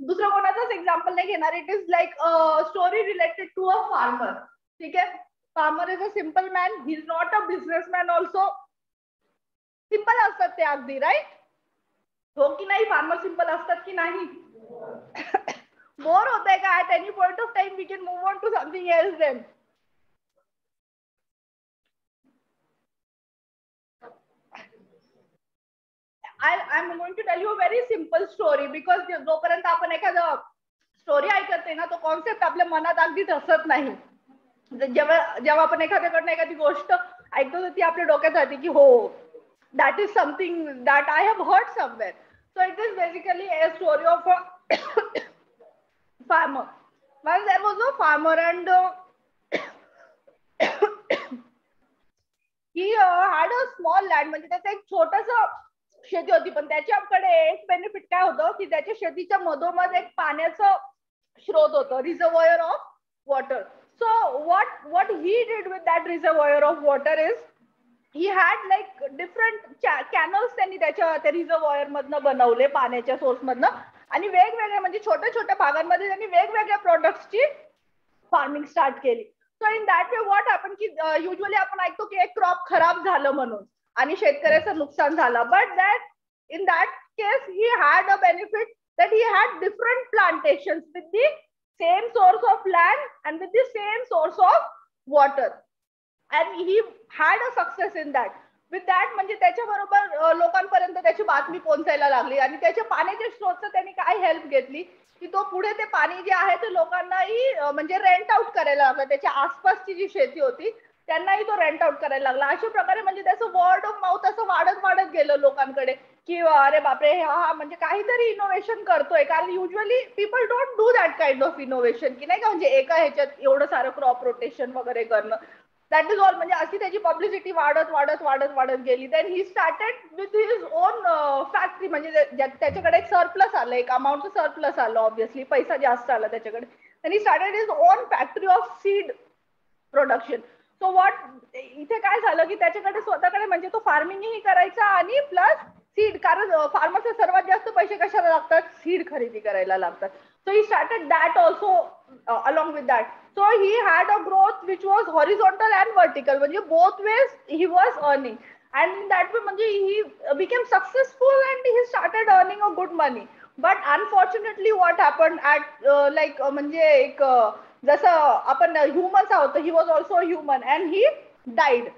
दुसरं कोणाचंच एक्झाम्पल नाही घेणार. It is like story related to a farmer. ठीक आहे. Farmer is a simple man. He is not a businessman also. Simple असतात ते अगदी, राईट? हो की नाही? फार्मर सिंपल असतात की नाही? बोर होतंय का? At any point of time we can move on to something else then. I'm going to tell you a very simple story because जोपर्यंत आपण एखादं स्टोरी ऐकते ना तो कॉन्सेप्ट आपल्या मनात अगदी धसत नाही. जेव्हा आपण एखाद्याकडनं एखादी गोष्ट ऐकतो तर ती आपल्या डोक्यात राहते की हो that is something that I have heard somewhere. So it is basically a story of a farmer. Once there was a farmer and he had a small land. म्हणजे त्याचं एक छोटंसं शेती होती. पण त्याच्याकडे एक बेनिफिट काय होतं की त्याच्या शेतीच्या मधोमध एक पाण्याचं स्रोत होतं. Reservoir of water. So what he did with that reservoir of water is he had like different canals त्यांनी त्याच्या त्या रिझर्वॉयर मधनं बनवले पाण्याच्या सोर्स मधनं आणि वेगवेगळ्या म्हणजे छोट्या छोट्या भागांमध्ये त्यांनी वेगवेगळ्या प्रोडक्ट्सची फार्मिंग स्टार्ट केली. So in that way what happen की युजली आपण ऐकतो की एक क्रॉप खराब झालं म्हणून आणि शेतकऱ्याचं नुकसान झालं. But that in that case he had a benefit that he had different plantations with the same source of land and with the same source of water and he had a success in that. With that म्हणजे त्याच्याबरोबर लोकांपर्यंत त्याची बातमी पोहोचायला लागली आणि त्याच्या पाण्याच्या स्रोतचं त्यांनी काय हेल्प घेतली की तो पुढे ते पाणी जे आहे ते लोकांनाही म्हणजे रेंट आउट करायला लागला. त्याच्या आसपासची जी शेती होती त्यांनाही तो रेंट आउट करायला लागला. अशा प्रकारे म्हणजे त्याचं वर्ड ऑफ माउथ असं वाढत वाढत गेलं लोकांकडे की अरे बापरे हा म्हणजे काहीतरी इनोव्हेशन करतोय. कारण usually people don't do that kind of innovation की नाही का म्हणजे एका ह्याच्यात एवढं सारं क्रॉप रोटेशन वगैरे करणं. That is all. म्हणजे अशी त्याची पब्लिसिटी वाढत वाढत वाढत वाढत गेली. Then he started with his own factory. म्हणजे त्याच्याकडे एक सरप्लस आलं. एक अमाऊंटचं सरप्लस आलं. ऑब्व्हियसली पैसा जास्त आला त्याच्याकडे. Then he started his own factory of seed production. So what इथे काय झालं की त्याच्याकडे स्वतःकडे म्हणजे तो फार्मिंगही करायचा आणि प्लस सीड. कारण फार्मरचे सर्वात जास्त पैसे कशाला लागतात? सीड खरेदी करायला लागतात. So he started that also along with that. So he had a growth which was horizontal and vertical. म्हणजे both ways he was earning and in that way म्हणजे he became successful and he started earning a good money. But unfortunately what happen at like म्हणजे एक जसं आपण humans आहोत. He was also human and he died.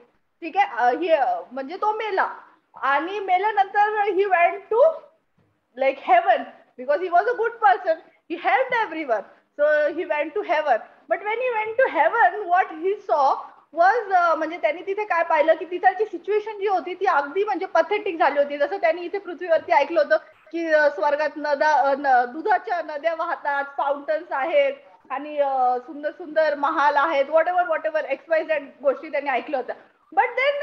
ठीक आहे. He म्हणजे तो मेला आणि मेल्यानंतर ही went to like heaven because he was a good person. He helped everyone. So he went to heaven. But when he went to heaven what he saw was म्हणजे त्यांनी तिथे काय पाहिलं की तिथची सिच्युएशन जी होती ती अगदी म्हणजे पथेटिक झाली होती. जसं त्यांनी इथे पृथ्वीवरती ऐकलं होतं की स्वर्गात दुधाच्या नद्या वाहतात, फाउंटन्स आहेत आणि सुंदर सुंदर महाल आहेत. वॉट एव्हर XYZ गोष्टी त्यांनी ऐकल्या होत्या. But then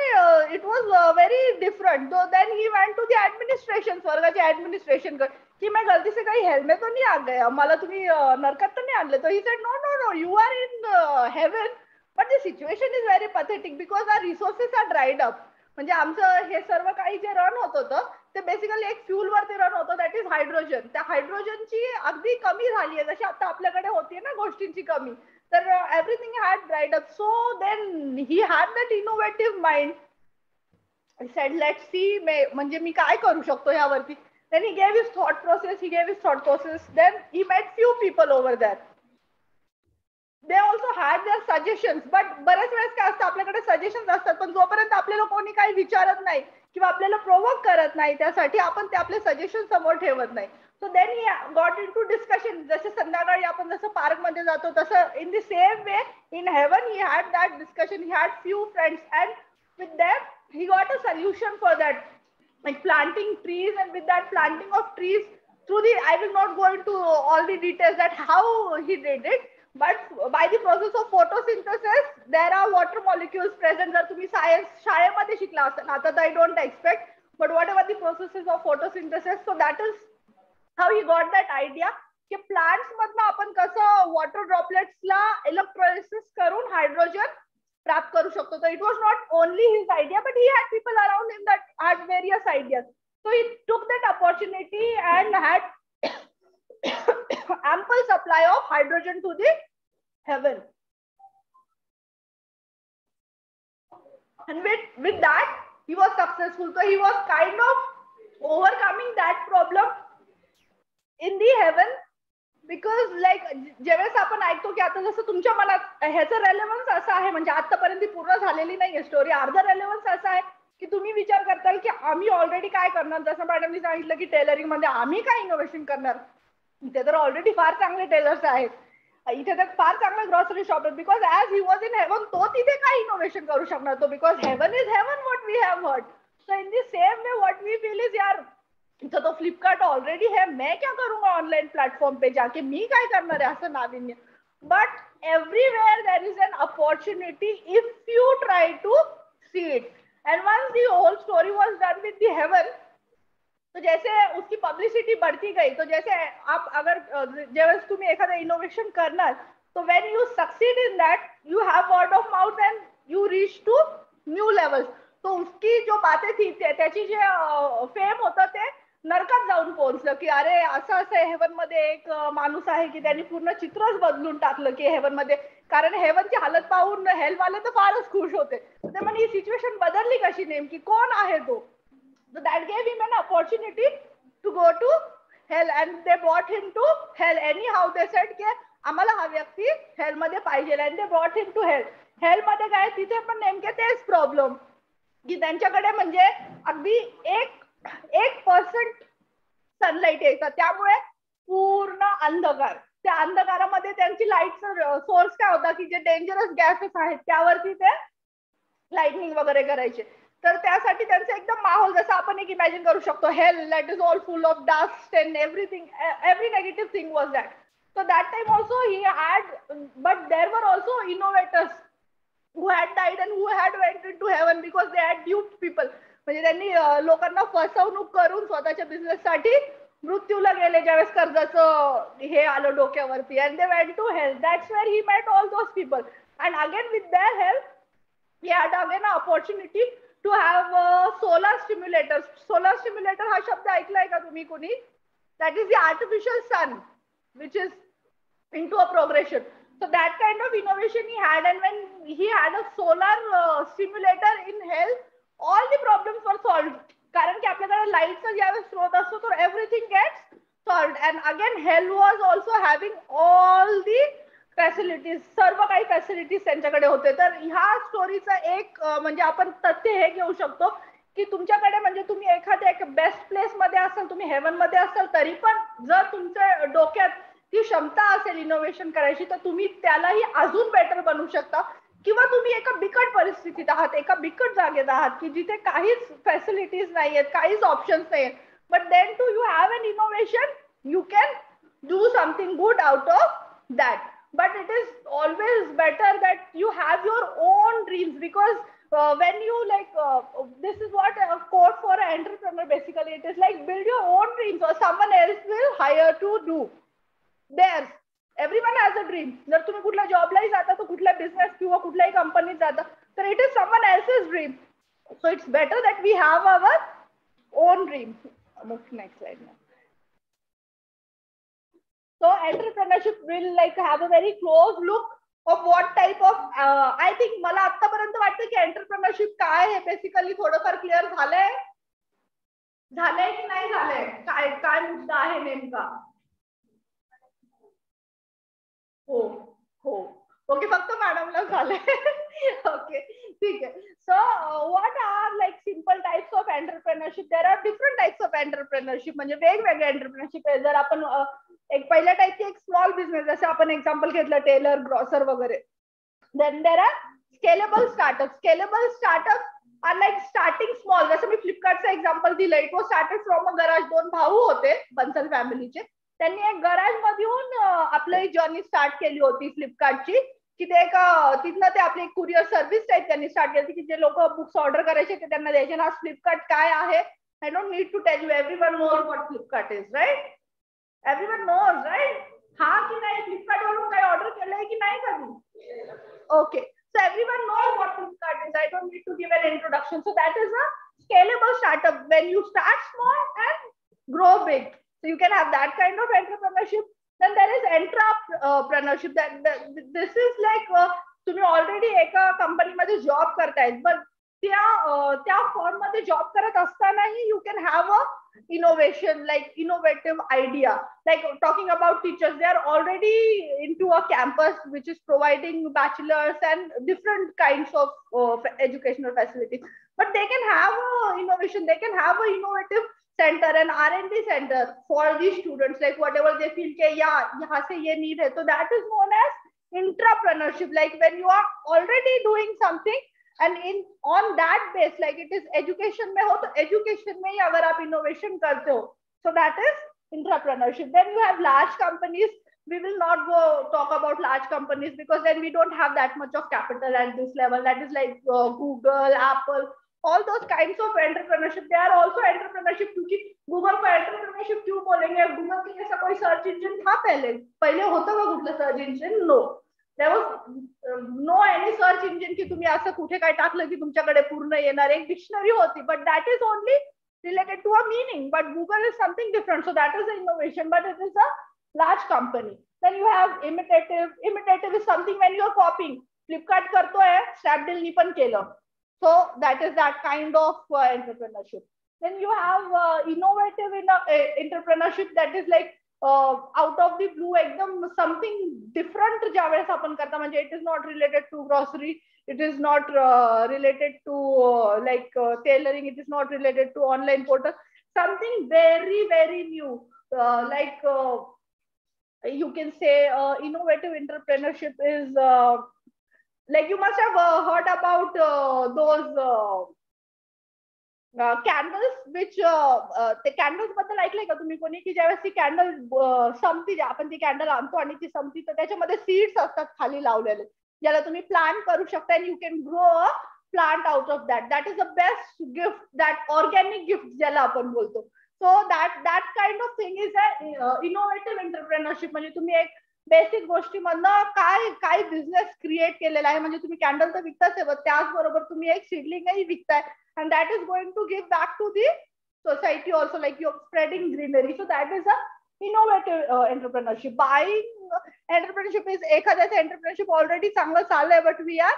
it was very different. So then he went to the administration, स्वर्गाची ऍडमिनिस्ट्रेशन की मैं गलती से कहीं हेल में तो नहीं आ गया, मला तुम्ही नरकात तर नाही आणले. तो he said no you are in heaven but the situation is very pathetic because our resources are dried up. म्हणजे आमचं हे सर्व काही जे रन होत होतं ते बेसिकली एक फ्युल वरती रन होतं. That is hydrogen. त्या हायड्रोजनची अगदी कमी झाली आहे जशी आता आपल्याकडे होती ना गोष्टींची कमी. तर everything had dried up. So then he had that innovative mind. He said let's see म्हणजे मी काय करू शकतो यावरती. Then he gave his thought process. Then he met few people over there. They also had their suggestions, but बरेच वेळेस काय असतं आपल्याकडे सजेशन्स असतात, पण जोपर्यंत आपल्याला कोणी काही विचारत नाही किंवा आपल्याला प्रोवोक करत नाही त्यासाठी आपण ते आपले सजेशन समोर ठेवत नाही. So then he got into discussion. जसे संध्याकाळी आपण जसं पार्क मध्ये जातो तसं in the same way in heaven he had that discussion. He had few friends and with them he got a solution for that, like planting trees, and with that planting of trees through the, I will not go into all the details that how he did it, but by the process of photosynthesis there are water molecules present. जर तुम्ही science शाळेमध्ये शिकला असाल, आता तर I don't expect, but whatever the processes of photosynthesis, so that is how he got that idea की plants मधनं आपण कसं वॉटर ड्रॉपलेट्सला इलेक्ट्रोलिसिस करून हायड्रोजन प्राप्त करू शकतो. तर it was not only his idea, but he had people around him that had various ideas. सो ही टूक that opportunity and had ample supply of hydrogen to the heaven. And with that he was successful. So he was kind of overcoming that problem in the heaven, because like ज्यावेळेस आपण ऐकतो की आता जसं तुमच्या मनात ह्याचं रेलेव्हन्स असं आहे, म्हणजे आतापर्यंत पूर्ण झालेली नाहीये स्टोरी, अर्धा रेलेव्हन्स असं आहे की तुम्ही विचार करताल की आम्ही ऑलरेडी काय करणार. जसं मॅडमनी सांगितलं की टेलरिंग मध्ये आम्ही काय इनोव्हेशन करणार, इथे तर ऑलरेडी फार चांगले टेलर्स आहेत, इथे तर फार चांगले ग्रॉसरी शॉप आहेत. Because as he was in heaven, तो तिथे काय इनोव्हेशन करू शकणार तो, because heaven is heaven what we have heard. So in the same way what we feel is यार इथं तो फ्लिपकार्ट ऑलरेडी है, मैं क्या करूंगा ऑनलाइन प्लेटफॉर्म पे जाके, मी काय करणार आहे असं नाविन्य. But everywhere there is an opportunity if you try to see it. And once the whole story was done with the heaven, तो जैसे उसकी पब्लिसिटी बढ़ती गई, तो जैसे आप अगर जैसे तुम्ही एखादा इनोव्हेशन करणार, तो when you succeed in that you have word of mouth and you reach to new levels. तो उसकी जो बातें थी त्याची जे फेम होतं ते नरकात जाऊन पोहोचलं की अरे असं असं हेवन मध्ये एक माणूस आहे की त्यांनी पूर्ण चित्रच बदलून टाकलं की हेवन मध्ये, कारण हेवनची हालत पाहून हेलवाले तर फारच खुश होते. ते म्हणजे ही सिच्युएशन बदलली कशी, नेमकी कोण आहे तो. So that gave him an opportunity to go to hell, and they brought him to hell. Anyhow they said की आम्हाला हा व्यक्ती हेल मध्ये पाहिजे, and they brought him to hell. Hello मध्ये काय, तिथे पण नेमके तेच प्रॉब्लेम की त्यांच्याकडे म्हणजे अगदी 1% सनलाईट यायचा, त्यामुळे पूर्ण अंधकार. त्या अंधकारामध्ये त्यांची लाईटचा सोर्स काय होता की जे डेंजरस गॅसेस आहेत त्यावरती ते लाइटनिंग वगैरे करायचे. तर त्यासाठी त्यांचं एकदम माहोल जसं आपण एक इमॅजिन करू शकतो, hello that is all full of dust and everything, every negative thing was that. So that time also he had, but there were also innovators who had died and who had went into heaven because they had duped people. म्हणजे त्यांनी लोकांना फसवणूक करून स्वतःच्या business साठी मृत्यूला गेले ज्यावेळेस कर्जाचं हे आलं डोक्यावरती, and they went to hell. That's where he met all those people, and again with their help he had again an opportunity to have solar stimulators. Solar stimulator हा शब्द ऐकलाय का तुम्ही कोणी? That is the artificial sun which is into a progression. So that kind of innovation he had, and when he had a solar stimulator in hell, all the problems were solved. कारण की आपल्याकडे लाईटचा ज्यावेळेस स्रोत असतो तर everything gets solved. And again hell was also having all the facilities, सर्व काही फॅसिलिटीज त्यांच्याकडे होते. तर ह्या स्टोरीचं एक म्हणजे आपण तथ्य हे घेऊ शकतो की तुमच्याकडे म्हणजे तुम्ही एखाद्या एक बेस्ट प्लेस मध्ये असाल, तुम्ही हेवन मध्ये असाल, तरी पण जर तुमच्या डोक्यात ती क्षमता असेल इनोव्हेशन करायची तर तुम्ही त्यालाही अजून बेटर बनवू शकता. किंवा तुम्ही एका बिकट परिस्थितीत आहात, एका बिकट जागेत आहात की जिथे काहीच फॅसिलिटीज नाहीयेत, काहीच ऑप्शन्स नाहीयेत, but then too you have an innovation you can do something good out of that. But it is always better that you have your own dreams, because when you like this is what a quote for an entrepreneur basically, it is like build your own dreams or someone else will hire to do theirs. Everyone has a dream. जर तुम्ही कुठल्या जॉबलाही जाता तर कुठल्या business किंवा कुठल्याही कंपनीत जाता तर it is someone else's dream. So it's better that we have our own dream. Move next slide now. So entrepreneurship will like have a very close look of what type of I think मला आतापर्यंत वाटतं की entrepreneurship काय आहे basically थोडंफार clear झालंय की नाही झालंय, काय काय मुद्दा आहे नेमका. हो हो ओके, फक्त मॅडमला झालंय. ओके, ठीक आहे. So what are like simple types of entrepreneurship? There are different types of entrepreneurship, म्हणजे वेगवेगळे एंटरप्रेनरशिप आहे. जर आपण एक पहिल्या टाइपची एक स्मॉल बिझनेस, जसं आपण एक्झाम्पल घेतलं टेलर, ग्रॉसर वगैरे. Then there are scalable startup. Scalable startup are like starting small. जसं मी फ्लिपकार्टचं एक्झाम्पल दिलं, it was started from a garage. 2 भाऊ होते बन्सल फॅमिलीचे. त्यांनी एक गराज मधून आपली जर्नी स्टार्ट केली होती फ्लिपकार्टची, की ते एक तिथनं ते आपली कुरिअर सर्व्हिस टाईप त्यांनी स्टार्ट केली, की जे लोक बुक्स ऑर्डर करायचे ते त्यांना द्यायचे. ना फ्लिपकार्ट काय आहे, I don't need to tell you, everyone knows what Flipkart is, right? Everyone knows, right? हा की नाही? फ्लिपकार्ट वरून काही ऑर्डर केलंय की नाही कधी? Okay, so everyone knows what Flipkart is. I don't need to give an introduction. So that is a scalable startup when you start small and grow big. So you can have that kind of entrepreneurship. Then there is entrepreneurship. This is like तुम्ही already एका कंपनीमध्ये job करतायत, but त्या form मध्ये job करत असतानाही you can have a innovation, like innovative idea. Like talking about teachers, they are already into a campus which is providing bachelors and different kinds of educational facilities, but they can have a innovation, they can have a innovative center and R&D center for these students, like whatever they feel ke yahan se ye need hai. So that is known as intrapreneurship, like when you are already doing something and in on that base, like it is education mein ho to education mein hi agar aap innovation karte ho, so that is intrapreneurship. Then you have large companies. We will not go talk about large companies because then we don't have that much of capital at this level. That is like Google, Apple, all those kinds of entrepreneurship. They are also entrepreneurship, क्योंकि Google को entrepreneurship क्यों बोलेंगे? Google के जैसा कोई search engine था पहले होता था कुठलं search engine? No, there was no any search engine की तुम्ही असं कुठे काय टाकलं की तुमच्याकडे पूर्ण येणार. एक डिक्शनरी होती, but that is only related to a meaning. But Google is something different, so that is the innovation, but it is a large company. Then you have imitative. Imitative is something when you are copying. Flipkart करतोय, Snapdeal नी पण केलं, so that is that kind of entrepreneurship. Then you have innovative entrepreneurship, that is like out of the blue, एकदम something different ज्यावेळेस आपण करता, म्हणजे it is not related to grocery, it is not related to like tailoring, it is not related to online portal, something very very new, like you can say innovative entrepreneurship is like you must have heard about those candles which ते candles बद्दल ऐकलंय का तुम्ही कोणी, की ज्यावेळेस ती candle संपती, आपण ती कॅन्डल आणतो आणि ती संपती, तर त्याच्यामध्ये सीड्स असतात खाली लावलेले, ज्याला तुम्ही प्लांट करू शकता आणि you can grow a plant out of that. That is the best gift, that organic gift ज्याला आपण बोलतो. So that kind of thing is a innovative entrepreneurship. म्हणजे तुम्ही एक बेसिक गोष्टीमधनं काय बिझनेस क्रिएट केलेला आहे. म्हणजे तुम्ही कॅन्डल तर विकताच आहे, त्याचबरोबर तुम्ही एक सीडलिंगही विकताय, and that is going to give back to the society also, like you're spreading greenery. So that is a innovative entrepreneurship. Buying entrepreneurship is एखाद्याचं entrepreneurship already चांगलं चाललंय, but we are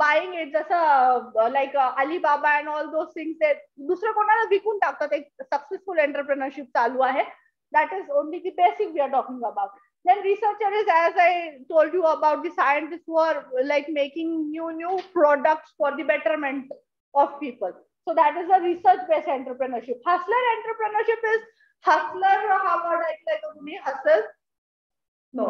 buying it, जसं like Alibaba and all those things, ते दुसरं कोणाला विकून टाकतात. एक सक्सेसफुल एंटरप्रेनरशिप चालू आहे. That is only the basic we are talking about. Then researcher is, as I told you about, the scientists who are like making new products for the betterment of people. So that is a research based entrepreneurship. Hustler entrepreneurship is, hustler हा word ऐकलाय का तुम्ही? Hustle? No.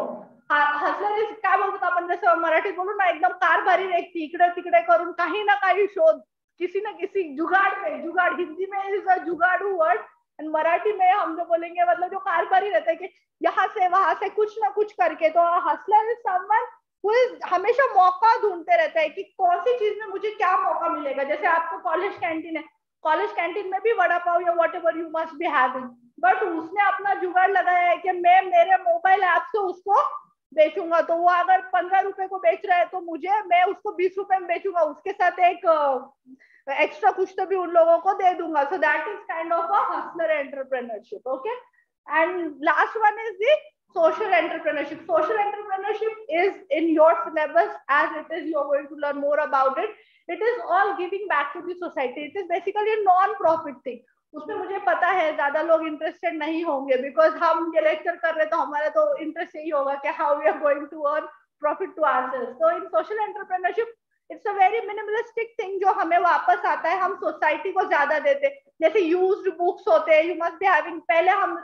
Hustler is काय बोलतो आपण, जसं मराठीत बोलू ना, एकदम कारभारी व्यक्ती, इकडे तिकडे करून काही ना काही शोध, किसी ना किसी जुगाड़ में, जुगाड़ हिंदी में is a jugaadu word, and Marathi में हम जो बोलेंगे मतलब जो कारभारी रहता है कि यहाँ से वहां से कुछ ना कुछ करके. तो हसलर इज समवन वो हमेशा मौका ढूंढते रहता है कि कौन सी चीज में मुझे क्या मौका मिलेगा. जैसे आपको कॉलेज कैंटीन है, कॉलेज कैंटीन में भी वड़ा पाव या what ever you must be having, but उसने अपना जुगाड़ लगाया है कि मैं मेरे मोबाइल ऐप से उसको बेचूंगा. तो वो अगर 15 रुपए को बेच रहा है तो मैं उसको 20 रुपए में बेचूंगा, उसके साथ एक एक्स्ट्रा कुछ तो भी उन लोगों को दे दूंगा. So that is kind of a Hustler entrepreneurship. Okay, and last one is the social entrepreneurship. Social entrepreneurship is in your syllabus as it is. You are going to learn more about it. It is all giving back to the society. It is basically a non-profit thing. उसमें मुझे पता है ज्यादा लोग interested नहीं होंगे, because हम ये लेक्चर कर रहे तो हमारा तो इंटरेस्ट यही होगा कि how we are going to earn profit to ourselves. So in social entrepreneurship, it's a very minimalistic thing जो हमें वापस आता है, हम सोसाइटी को ज्यादा देते हैं. जैसे यूज्ड बुक्स होते हैं, यू मस्ट बी हैविंग, पहले हम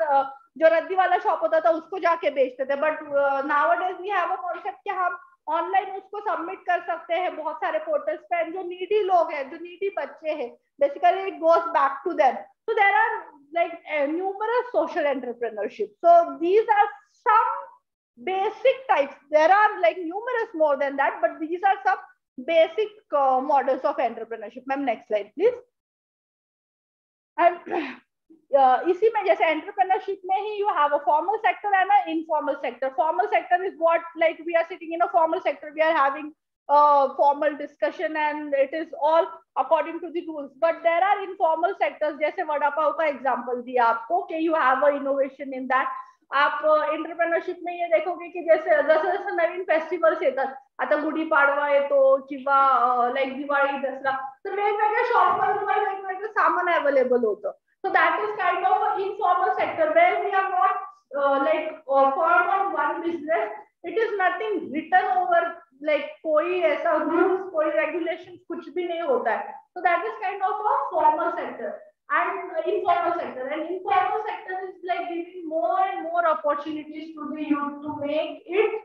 जो रद्दी वाला शॉप होता था उसको जाके बेचते थे, but nowadays we have a concept कि हम ऑनलाइन उसको सबमिट कर सकते हैं बहुत सारे पोर्टल्स पे. जो नीडी लोग हैं, जो नीडी बच्चे हैं, basically it goes back to them. So there are like numerous social entrepreneurship. So these are some basic types. There are like numerous more than that, but these are some basic models of entrepreneurship. Ma'am, next slide please. And इसी में जैसे entrepreneurship में ही you have a formal sector and an informal sector. Formal sector is what, like we are sitting in a formal sector, we are having formal discussion and it is all according to the rules. But there are informal sectors, जैसे वड़ा पाव का example दिया आपको कि you have a innovation in that. आप entrepreneurship में ये देखोगे कि जैसे जसं नवीन फेस्टिवल्स येतात, आता गुढीपाडवा येतो किंवा लाईक दिवाळी, दसरा, तर वेगवेगळ्या शॉपमध्ये तुम्हाला वेगवेगळं सामान अवेलेबल होतं. So that is kind of an informal sector where we are not like firm on one business. It is nothing written over, like कोई ऐसा rules, कोई regulations कुछ भी नहीं होता है. So that is kind of a formal sector and informal sector. And informal sector is like giving more and more opportunities to the youth to make it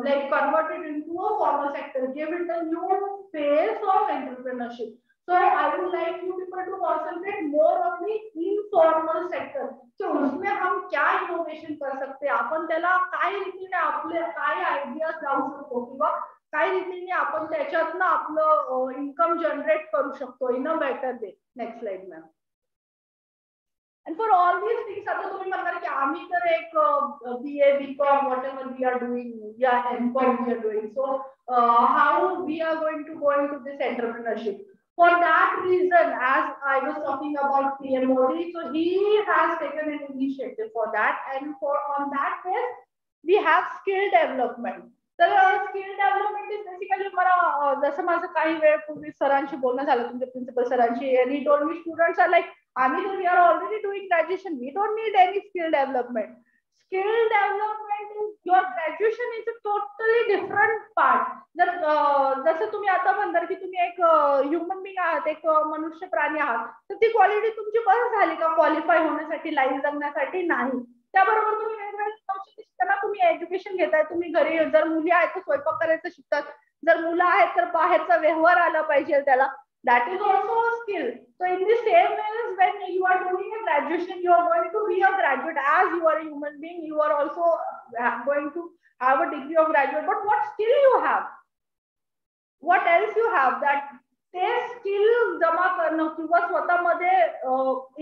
like convert it into a formal sector, give it a new phase of entrepreneurship. So I would like you people to concentrate more on the informal sector. So उसमें हम क्या innovation कर सकते हैं, आपण त्याला काय रीतीने आपले काय आयडियाज लावू शकतो किंवा काय रीतीने आपण त्याच्यातनं आपलं इन्कम जनरेट करू शकतो in a better way. Next slide ma'am. And for all these things, आता तुम्ही म्हणणार की आम्ही तर एक BA, BCom, whatever we are doing, yeah, MCom we are doing. So how we are going to go into this entrepreneurship? For that reason, as I was talking about PM Modi, so he has taken an initiative for that, and for on that base, we have skill development. तर skill development is basically मला जसं माझं काही वेळ पूर्वी सरांशी बोलणं झालं तुमच्या प्रिन्सिपल सरांशी, आणि he told me students are like आम्ही तर we are already doing graduation, we don't need any skill development. Skill development is your graduation is a totally different part. जर जसं तुम्ही आता म्हणणार की तुम्ही एक ह्युमन बिंग आहात, एक मनुष्य प्राणी आहात, तर ती क्वालिटी तुमची बस झाली का क्वालिफाय होण्यासाठी, लाईफ जगण्यासाठी? नाही. त्याबरोबर तुम्ही वेगवेगळे कौशल्य शिकताना, तुम्ही एज्युकेशन घेताय, तुम्ही घरी जर मुली आहेत तर स्वयंपाक करायचं शिकतात, जर मुलं आहेत तर बाहेरचा व्यवहार आला पाहिजे त्याला. That is also a skill. So in the same way as when you are doing a graduation, you are going to be a graduate. As you are a human being, you are also going to have a degree of graduate. But what skill you have? What else you have? That ते skill जमा करणं किंवा स्वतःमध्ये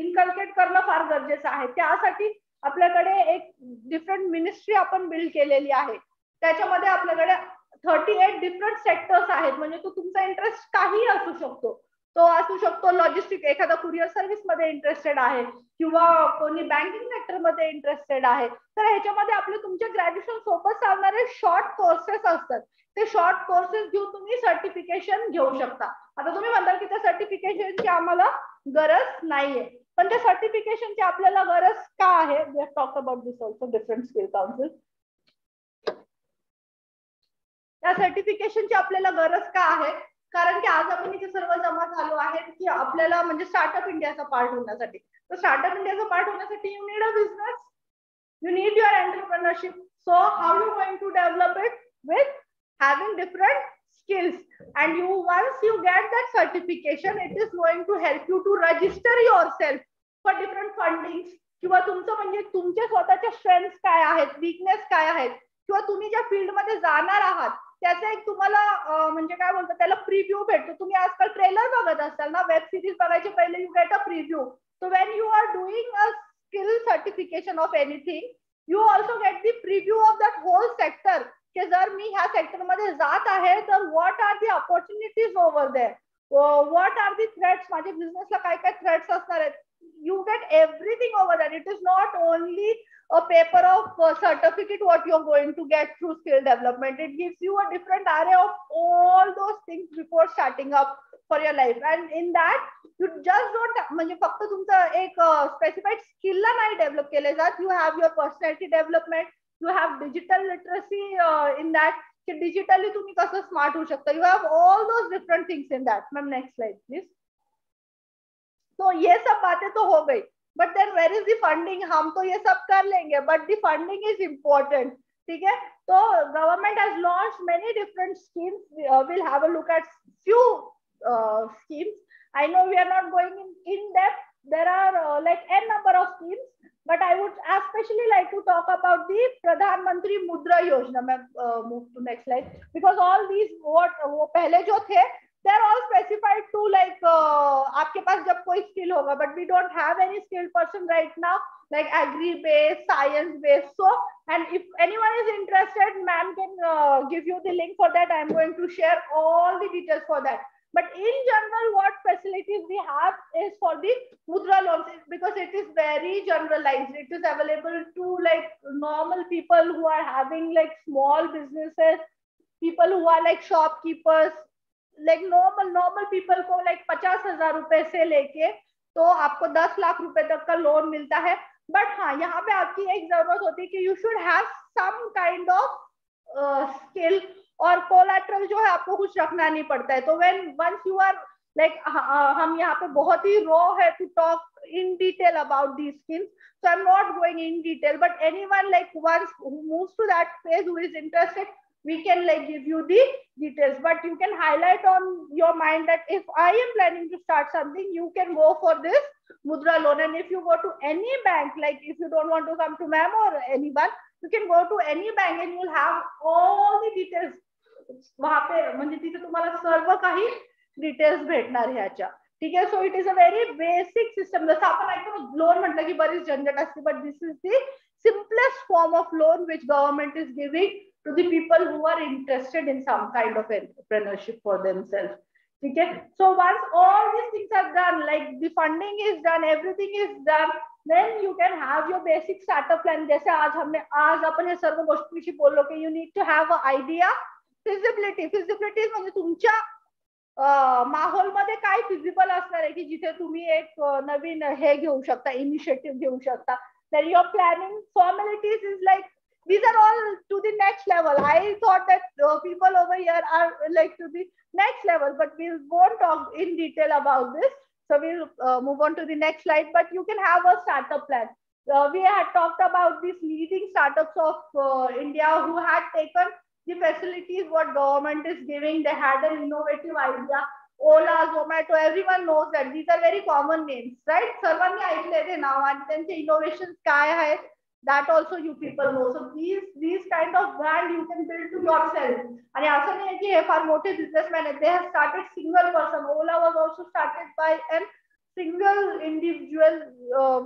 inculcate करणं फार गरजेचं आहे. त्यासाठी आपल्याकडे एक डिफरंट मिनिस्ट्री आपण बिल्ड केलेली आहे. त्याच्यामध्ये आपल्याकडे 38 डिफरंट सेक्टर्स आहेत. म्हणजे तो तुमचा इंटरेस्ट काही असू शकतो. तो असू शकतो लॉजिस्टिक, एखादा कुरिअर सर्व्हिस मध्ये इंटरेस्टेड आहे किंवा कोणी बँकिंग सेक्टर मध्ये इंटरेस्टेड आहे. तर ह्याच्यामध्ये आपले तुमच्या ग्रॅज्युएशन सोबत चालणारे शॉर्ट कोर्सेस असतात. ते शॉर्ट कोर्सेस घेऊन तुम्ही सर्टिफिकेशन घेऊ शकता. आता तुम्ही म्हणता की त्या सर्टिफिकेशनची आम्हाला गरज नाहीये, पण त्या सर्टिफिकेशनची आपल्याला गरज का आहे? We have talked about this also, different skill council. त्या सर्टिफिकेशनची आपल्याला गरज का आहे? कारण की आज आपण इथे सर्व जमा झालो आहेत की आपल्याला म्हणजे स्टार्टअप इंडियाचा पार्ट होण्यासाठी. तर स्टार्टअप इंडियाचा पार्ट होण्यासाठी you need a business, you need your entrepreneurship. So how you going to develop it? With having different skills, and once you get that certification, it is going to help you to register yourself for different fundings. किंवा तुमचं म्हणजे तुमच्या स्वतःच्या strengths काय आहेत, weakness काय आहेत, किंवा तुम्ही ज्या फील्ड मध्ये जाणार आहात त्याचा एक तुम्हाला म्हणजे काय बोलतात त्याला प्रिव्ह्यू भेटतो. तुम्ही आजकाल ट्रेलर बघत असाल ना, वेब सिरीज बघायचे पहिले you get a preview. So when you are doing a skill certification of anything, you also get the preview of that whole sector. की जर मी ह्या सेक्टर मध्ये जात आहे तर what are the opportunities over there, what are the threats, माझ्या बिझनेसला काय काय थ्रेट्स असणार आहेत. You get everything over that. It is not only a paper of certificate what you are going to get through skill development. It gives you a different array of all those things before starting up for your life. And in that you just don't म्हणजे फक्त तुमचं एक specified स्किलला नाही develop केले जात. You have your personality development, you have digital literacy in that, की digitally तुम्ही कसं स्मार्ट होऊ शकता. You have all those different things in that. Ma'am next slide please. तो ये सब बातें तो हो गई, but then where is the funding. हम तो ये सब कर लेंगे, but the funding is important. ठीक है, तो government has launched many different schemes. Will have a look at few schemes. I know we are not going in depth. There are like n number of schemes, but I would especially like to talk about the Pradhan Mantri Mudra Yojana. मैं move to next slide, because all these what वो पहले जो थे they are all specified to like आपके पास जब कोई skill होगा, but we don't have any skilled person right now like agri based, science based. So, and if anyone is interested, ma'am can give you the link for that. I am going to share all the details for that. But in general, what facilities we have is for the Mudra loans, because it is very generalized. It is available to like normal people who are having like small businesses, people who are like shopkeepers, like normal people को like 50,000 रुपए से लेके तो आपको 10 लाख रुपए तक का loan मिलता है. बट हाँ, यहाँ पे आपकी एक जरूरत होती है कि you should have some kind of skill, और कोलैटरल जो है आपको कुछ रखना नहीं पड़ता है. तो when once you are like, हम यहाँ पे बहुत ही रॉ है to talk in detail about these schemes, so I'm not going in detail, but anyone like once who moves to that phase who is interested, we can like give you the details. But you can highlight on your mind that if I am planning to start something, you can go for this Mudra loan. And if you go to any bank, like if you don't want to come to ma'am or anyone, you can go to any bank and you'll have all the details. वहां पे म्हणजे तिथे तुम्हाला सर्व काही details भेटणार ह्याच्या. ठीक आहे, सो it is a very basic system. जसं आपण ऐकतो लोन म्हटलं की बरीच झंझट असते, but this is the simplest form of loan which government is giving to the people who are interested in some kind of entrepreneurship for themselves. ठीक है, so once all these things are done, like the funding is done, everything is done, then you can have your basic startup plan. जैसे आज अपन हे सर्व गोष्टींची बोललो की you need to have an idea. Feasibility म्हणजे तुमच्या माहोलमध्ये काय फिजिबल असणार आहे की जिथे तुम्ही एक नवीन हे घेऊ शकता, इनिशिएटिव्ह घेऊ शकता. then your planning formalities is like these are all to the next level. I thought that people over here are like to the next level, but we won't talk in detail about this. So we'll move on to the next slide. But you can have a startup plan. We had talked about these leading startups of India who had taken the facilities what government is giving. They had an innovative idea. Ola, Zomato, everyone knows that these are very common names, right? सर्वांनी ऐकले ते नाव आणि त्यांचे innovations काय आहेत, that also you people know. So these kind of brand you can build to yourself. आणि असं नाही की हे फार मोठे बिझनेसमॅन आहेत. They have started single person. Ola was also started by a single individual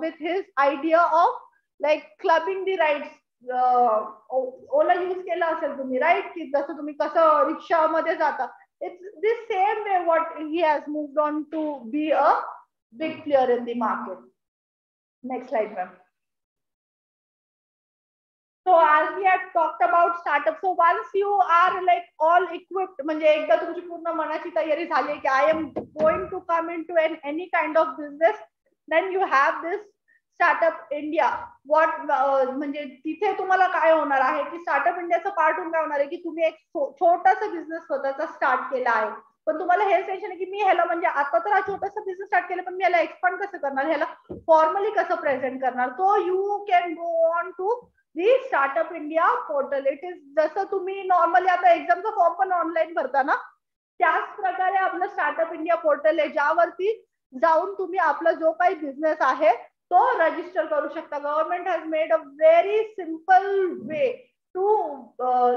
with his idea of like clubbing the rides. Ola use केला असेल तुम्ही, right, की जसं तुम्ही कसं रिक्षामध्ये जाता. It's the same way what he has moved on to be a big player in the market. Next slide, ma'am. So as we had talked about startup, so once you are like all equipped, म्हणजे एकदा तुमची पूर्ण मनाची तयारी झाली की I am going to come into any kind of business, then you have this startup India. What म्हणजे तिथे तुम्हाला काय होणार आहे की स्टार्टअप इंडियाचं पार्ट होऊन काय होणार आहे की तुम्ही एक छोटासा बिझनेस स्वतःचा स्टार्ट केला आहे, पण तुम्हाला हे टेन्शन आहे की मी ह्याला म्हणजे आता तर हा छोटासा बिझनेस स्टार्ट केला, पण मी ह्याला एक्सपांड कसं करणार, ह्याला फॉर्मली कसं प्रेझेंट करणार. So you can go on to the startup India portal. It is जसं तुम्ही नॉर्मली आता एक्झामचा फॉर्म पण ऑनलाईन भरता ना, त्याच प्रकारे आपलं स्टार्टअप इंडिया पोर्टल आहे, ज्यावरती जाऊन तुम्ही आपला जो काही बिझनेस आहे तो रजिस्टर करू शकता. Government has made a very simple way to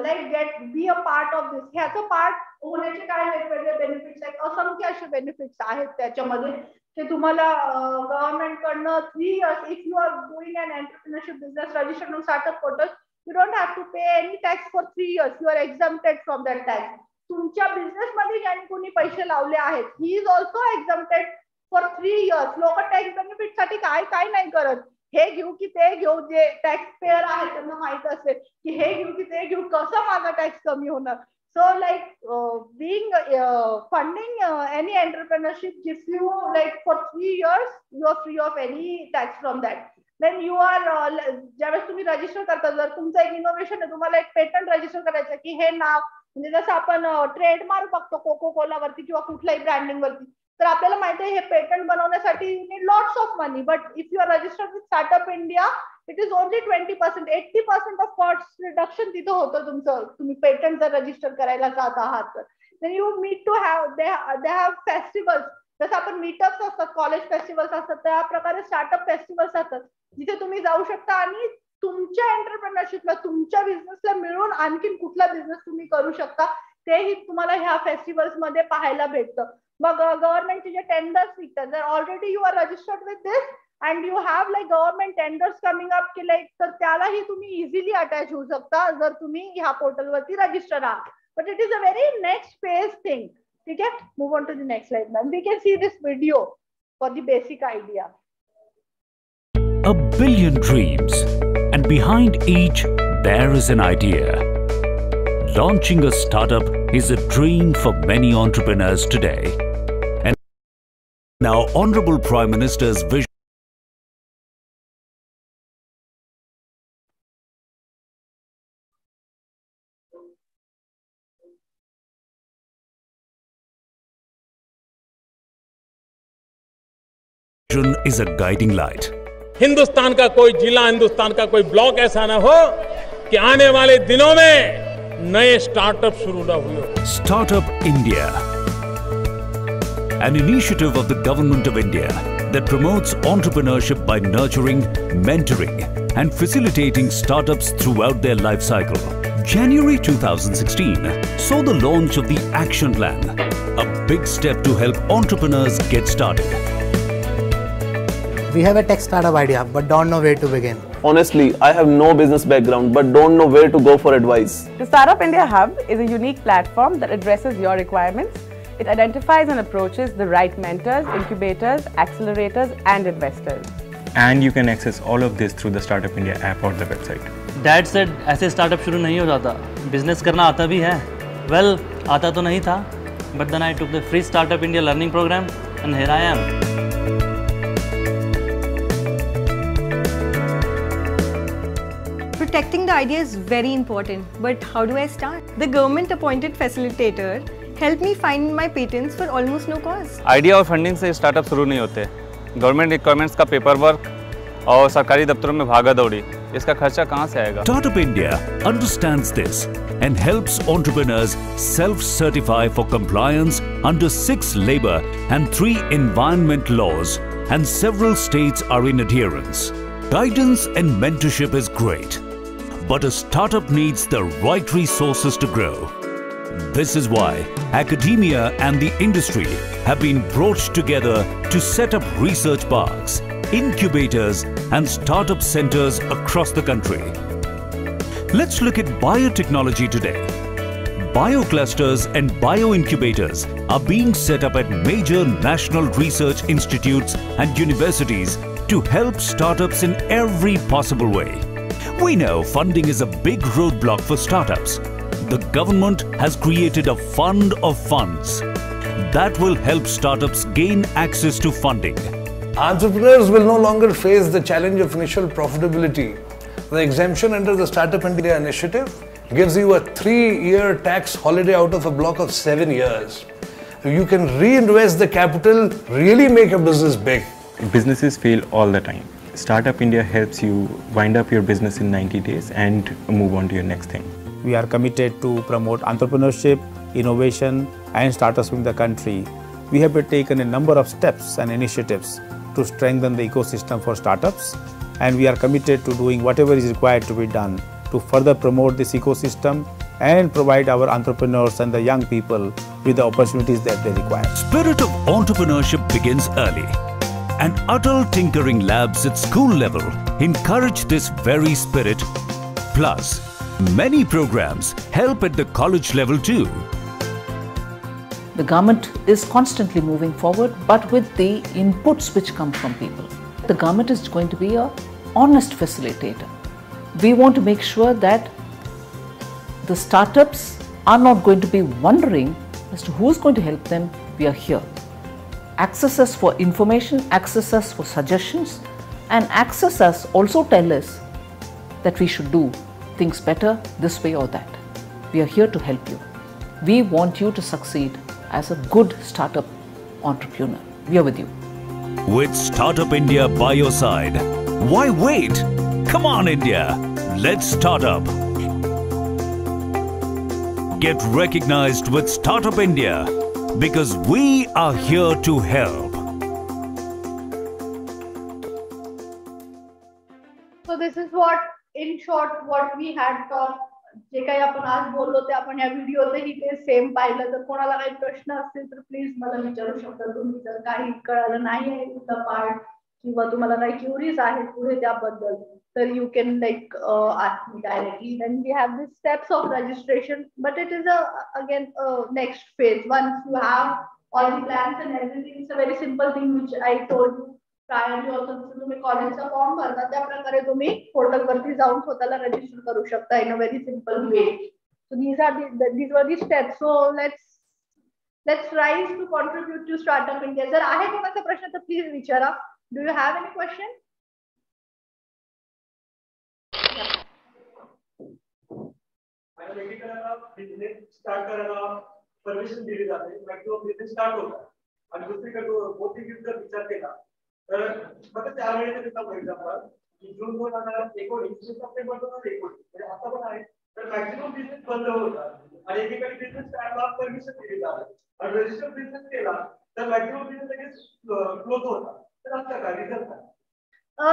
like be a part of this. ह्याचं पार्ट होण्याचे काय वेगवेगळे बेनिफिट्स आहेत, असंख्य असे बेनिफिट्स आहेत त्याच्यामध्ये ते तुम्हाला गव्हर्नमेंट कडनं 3 years if you are doing an entrepreneurship business registered on startup portal, you don't have to pay any tax for 3 years. You are exempted from that tax. तुमच्या बिझनेस मध्ये ज्यांनी कोणी पैसे लावले आहेत, he is also exempted for 3 years. लोक tax benefit साठी काय नाही करत, हे घेऊ की ते घेऊ, जे टॅक्स पेअर आहे त्यांना माहित असेल की हे घेऊ की ते घेऊ, कसं माझा टॅक्स कमी होणार. So like being funding any entrepreneurship gives you like for 3 years you are free of any tax from that. then you are ज्यावेळेस तुम्ही रजिस्टर करता, जर तुमचं एक इनोव्हेशन आहे, तुम्हाला एक पेटंट रजिस्टर करायचं की हे नाव म्हणजे जसं आपण ट्रेडमार्क बघतो कोको कोला वरती किंवा कुठल्याही ब्रँडिंग वरती, तर आपल्याला माहिती आहे हे पेटंट बनवण्यासाठी you need lots of money. But if you are registered with startup India it is only 20%. 80% of cost reduction तिथं होतं तुमचं, तुम्ही पेटंट जर रजिस्टर करायला जात आहात तर. Then you need to have they have festivals, जसं आपण मीटअप्स असतात, कॉलेज फेस्टिवल्स असतात, त्या प्रकारे स्टार्टअप फेस्टिवल्स असतात जिथे तुम्ही जाऊ शकता आणि तुमच्या एंटरप्रेन्योरशिपला, तुमच्या बिझनेसला मिळून आणखीन कुठला बिझनेस तुम्ही करू शकता तेही तुम्हाला ह्या फेस्टिवल्स मध्ये पाहायला भेटतं. मग गव्हर्नमेंटचे जे टेंडर्स निघतात, जर already you are registered with this and you have like government tenders coming up की लाईक, तर त्यालाही तुम्ही इझिली अटॅच होऊ शकता जर तुम्ही ह्या पोर्टलवरती रजिस्टर आहात. But it is a very next phase thing. ठीक आहे, move on to the next slide ma'am. We can see this video for the basic idea. A billion dreams, and behind each there is an idea. Launching a startup is a dream for many entrepreneurs today. And now Honorable Prime Minister's vision is a guiding light. Hindustan का कोई जिला, हिंदुस्तान का कोई block ऐसा ना हो कि आने वाले दिनों में नए स्टार्टअप शुरू ना हुए. Startup India, an initiative of the Government of India that promotes entrepreneurship by nurturing, mentoring and facilitating startups throughout their life cycle. January 2016 saw the launch of the Action Plan, a big step to help entrepreneurs get started. We have a tech startup idea but don't know where to begin. Honestly, I have no business background but don't know where to go for advice. The Startup India Hub is a unique platform that addresses your requirements. It identifies and approaches the right mentors, incubators, accelerators and investors. And you can access all of this through the Startup India app or the website. Dad said ऐसे startup शुरू नहीं हो जाता, business करना आता भी है. Well, आता तो नहीं था, but then I took the free Startup India learning program and here I am. Protecting the idea is very important, but how do I start? The government appointed facilitator helped me find my patents for almost no cost. Idea और funding से startup शुरू नहीं होते. Government requirements का paper work और सरकारी दफ्तरों में भागा दौड़ी, इसका खर्चा कहाँ से आएगा? Startup India understands this and helps entrepreneurs self-certify for compliance under 6 labor and 3 environment laws, and several states are in adherence. Guidance and mentorship is great, but a startup needs the right resources to grow. This is why academia and the industry have been brought together to set up research parks, incubators and startup centers across the country. Let's look at biotechnology today. Bioclusters and bioincubators are being set up at major national research institutes and universities to help startups in every possible way. We know funding is a big roadblock for startups. The government has created a fund of funds that will help startups gain access to funding. Entrepreneurs will no longer face the challenge of initial profitability. The exemption under the Startup India initiative gives you a 3-year tax holiday out of a block of 7 years. You can reinvest the capital, really make a business big. Businesses fail all the time. Startup India helps you wind up your business in 90 days and move on to your next thing. We are committed to promote entrepreneurship, innovation and startups in the country. We have taken a number of steps and initiatives to strengthen the ecosystem for startups, and we are committed to doing whatever is required to be done to further promote this ecosystem and provide our entrepreneurs and the young people with the opportunities that they require. Spirit of entrepreneurship begins early, and adult tinkering labs at school level encourage this very spirit. Plus, many programs help at the college level too. The government is constantly moving forward, but with the inputs which come from people. The government is going to be an honest facilitator. We want to make sure that the startups are not going to be wondering as to who's going to help them. We are here. Access us for information, access us for suggestions, and access us also tell us that we should do things better this way or that. We are here to help you. We want you to succeed as a good startup entrepreneur. We are with you. With Startup India by your side, why wait? Come on, India. Let's start up. Get recognized with Startup India because we are here to help. So this is what, in short, what we had talked. जे काही आपण आज बोललो ते आपण या व्हिडिओतही ते same पाहिलं. जर कोणाला काही प्रश्न असतील तर प्लीज मला विचारू शकता तुम्ही. जर काही कळालं नाही आहे कुठला पार्ट किंवा तुम्हाला काही क्युरीज आहेत पुढे त्याबद्दल तर you can like ask me directly. Then we have the steps of registration but it is again next phase. Once you have all the plans and everything, it's a very simple thing which I told you prior also. तुम्ही कॉलेजचा form भरता त्या प्रकारे तुम्ही पोर्टलवरती जाऊन स्वतःला register करू शकता in a very simple way. So these were the steps. So let's try to contribute to Startup India. जर आहे कोणाचा प्रश्न तर प्लीज विचारा. Do you have any question? Business start करायला परमिशन दिली जाते, मॅक्सिमम बिझनेस स्टार्ट होतात आणि दुसरीकडे मोठी जर विचार केला तर फक्त त्यावेळेस फॉर एक्झाम्पल जून 2019 सप्टेंबर 2019 म्हणजे आता पण आहे तर मॅक्सिमम बिझनेस बंद होतात आणि एकीकडे बिझनेस स्टार्टला परमिशन दिली जाते आणि रजिस्टर बिझनेस केला तर मॅक्सिमम बिझनेस लगेच क्लोज होतात. तर असं काय रिझन काय?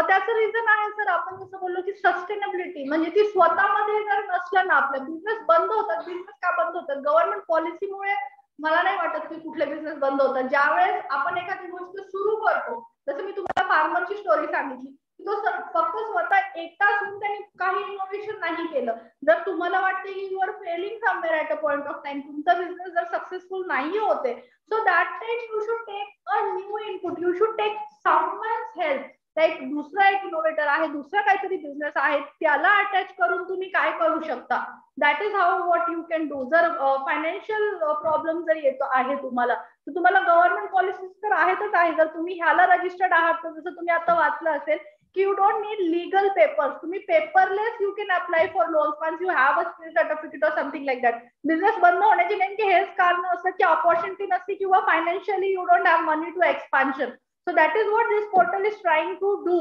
त्याचं रिझन आहे सर, आपण जसं बोललो की सस्टेनेबिलिटी म्हणजे ती स्वतःमध्ये जर नसलं ना आपल्या बिझनेस बंद होतात. बिझनेस का बंद होतात? गव्हर्नमेंट पॉलिसीमुळे मला नाही वाटत की कुठले बिझनेस बंद होतात. ज्यावेळेस आपण एखादी गोष्ट सुरू करतो, जसं मी तुम्हाला फार्मरची स्टोरी सांगितली, तो फक्त स्वतः एकटाच होऊन त्यांनी काही इनोव्हेशन नाही केलं. जर तुम्हाला वाटते की you are failing somewhere at a point of time, तुमचा बिझनेस जर सक्सेसफुल नाही होते, so that time you should take a new input, you should take someone's help. Like दुसरा एक इनोव्हेटर आहे, दुसरा काहीतरी बिझनेस आहे, त्याला अटॅच करून तुम्ही काय करू शकता. That is how what you can do. जर फायनान्शियल प्रॉब्लेम जर येतो आहे तुम्हाला तर तुम्हाला गव्हर्नमेंट पॉलिसीज तर आहेतच आहे. जर तुम्ही ह्याला रजिस्टर्ड आहात तर जसं तुम्ही आता वाचलं असेल की you don't need legal papers, तुम्ही paperless you can apply for loans once you have a skill certificate or something like that. Business बंद होण्याची नेमके हेच कारण असतं की अपॉर्च्युनिटी नसते किंवा financially you don't have money to expansion. So that is what this portal is trying to do.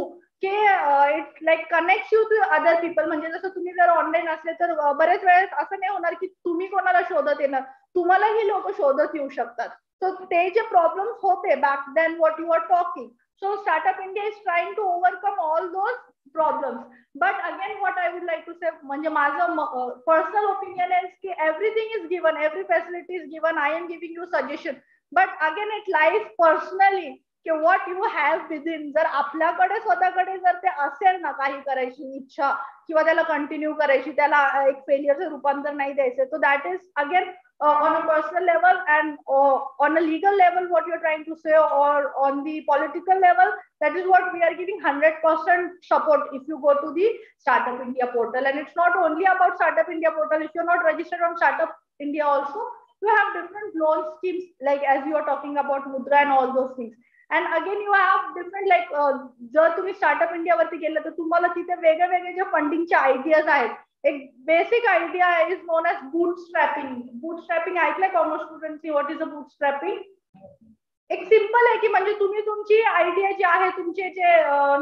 It like connects you to other people. म्हणजे जसं तुम्ही जर ऑनलाईन असले तर बरेच वेळेस असं नाही होणार की तुम्ही कोणाला शोधत येणार, तुम्हालाही लोक शोधत येऊ शकतात. सो ते जे प्रॉब्लेम्स होते back then what you are talking, so startup India is trying to overcome all those problems. But again what I would like to say, म्हणजे माझं पर्सनल ओपिनियन आहे की everything is given, every facility is given, I am giving you suggestion, but again it lies personally की what you have within. जर आपल्याकडे स्वतःकडे जर ते असेल ना काही करायची इच्छा किंवा त्याला कंटिन्यू करायची, त्याला एक फेलियरचं रूपांतर नाही द्यायचं, तो that is again on a personal level and on a legal level what you're trying to say, or on the political level, that is what we are giving 100% support if you go to the Startup India portal. And it's not only about Startup India portal. If you're not registered on Startup India also, you have different loan schemes like as you are talking about Mudra and all those things. And again you have different like जर तुम्ही Startup India वरती गेलं तर तुम्हाला तिथे वेगळे वेगळे जे फंडिंगचे ideas आहेत. एक basic idea is known as bootstrapping. Bootstrapping ऐकलंय कॉमर्स स्टुडंटनी? What is a bootstrapping? एक सिंपल आहे की म्हणजे तुम्ही तुमची आयडिया जी आहे, तुमचे जे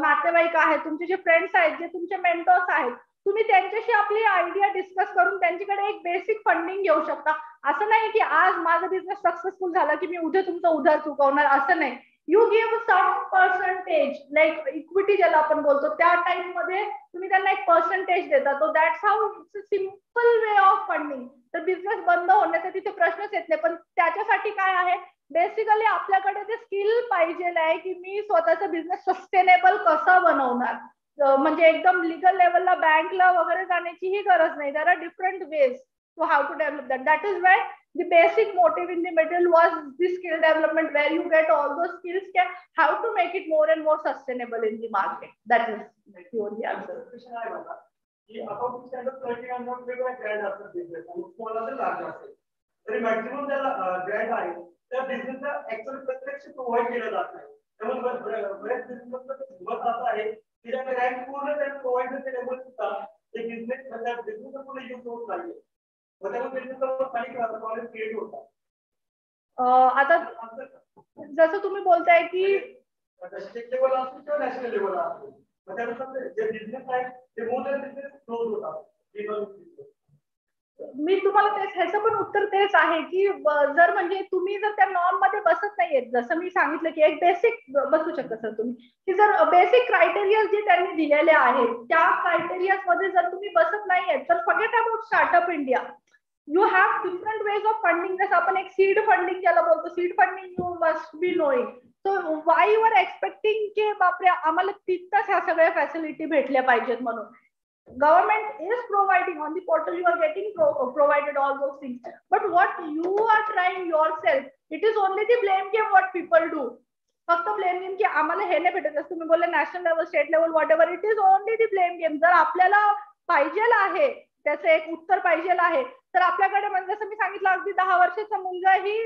नातेवाईक आहेत, तुमचे जे फ्रेंड्स आहेत, जे तुमचे मेंटर्स आहेत, तुम्ही त्यांच्याशी आपली आयडिया डिस्कस करून त्यांच्याकडे एक बेसिक फंडिंग घेऊ शकता. असं नाही की आज माझा बिझनेस सक्सेसफुल झाला की मी उद्या तुमचा उधार चुकवणार, असं नाही. You give some percentage like equity ज्याला आपण बोलतो, त्या टाइम मध्ये तुम्ही त्यांना एक पर्सेंटेज देता. तो that's how it's a simple way of funding. तर बिझनेस बंद होण्याचा तिथे प्रश्नच येत नाही. पण त्याच्यासाठी काय आहे, बेसिकली आपल्याकडे ते स्किल पाहिजे आहे की मी स्वतःचा बिझनेस सस्टेनेबल कसा बनवणार. म्हणजे एकदम लिगल लेवलला बँकला वगैरे जाण्याचीही गरज नाही. There are different ways to how to develop that. That is where the basic motive in the middle was the skill development, where you get all those skills can how to make it more and more sustainable in the market. That is the only answer. की accounting standard 30 आणि वेगवेगळ्या grand असतात business आणि तुम्हाला जर लागला असेल तरी मॅक्सिमम ज्याला ग्रँड आहे त्या बिझनेसला ऍक्च्युअली प्रत्यक्ष प्रोव्हाइड केलं जात नाही. त्यामुळे बऱ्याच बिझनेस असं आहे की त्या रँक पूर्ण त्या प्रोव्हायडरच्या लेवल सुद्धा ते बिझनेस बिझनेस पूर्ण यूज होत नाही. मग त्यामुळे बिझनेसला काही प्रॉब्लेम क्रिएट होतात. आता जसं तुम्ही बोलताय की स्टेट लेवल असतो किंवा नॅशनल लेवल असतो, मग त्यानुसार जे बिझनेस आहे ते मोर दॅन बिझनेस क्लोज होतात. मी तुम्हाला ह्याचं पण उत्तर तेच आहे की जर म्हणजे तुम्ही जर त्या नॉर्म मध्ये बसत नाहीये, जसं मी सांगितलं की एक बेसिक बसू शकता सर तुम्ही, की जर बेसिक क्रायटेरिया जे त्यांनी दिलेले आहेत त्या क्रायटेरियाज मध्ये जर तुम्ही बसत नाहीये तर forget about startup India. You have different ways of funding. जसं आपण एक सीड फंडिंग ज्याला बोलतो, seed funding you must be knowing. So why you are expecting की बापरे आम्हाला तिथंच ह्या सगळ्या फॅसिलिटी भेटल्या पाहिजेत म्हणून. Government is providing on the portal, you are getting provided all those things, but what you are trying yourself, it is only the blame game what people do. फक्त blame game की आम्हाला हे नाही भेटत, जसं तुम्ही बोलले national level, state level, what ever, it is only the blame game. जर आपल्याला पाहिजे आहे त्याचं एक उत्तर पाहिजे आहे तर आपल्याकडे म्हणजे जसं मी सांगितलं अगदी 10 वर्षाचा मुलगाही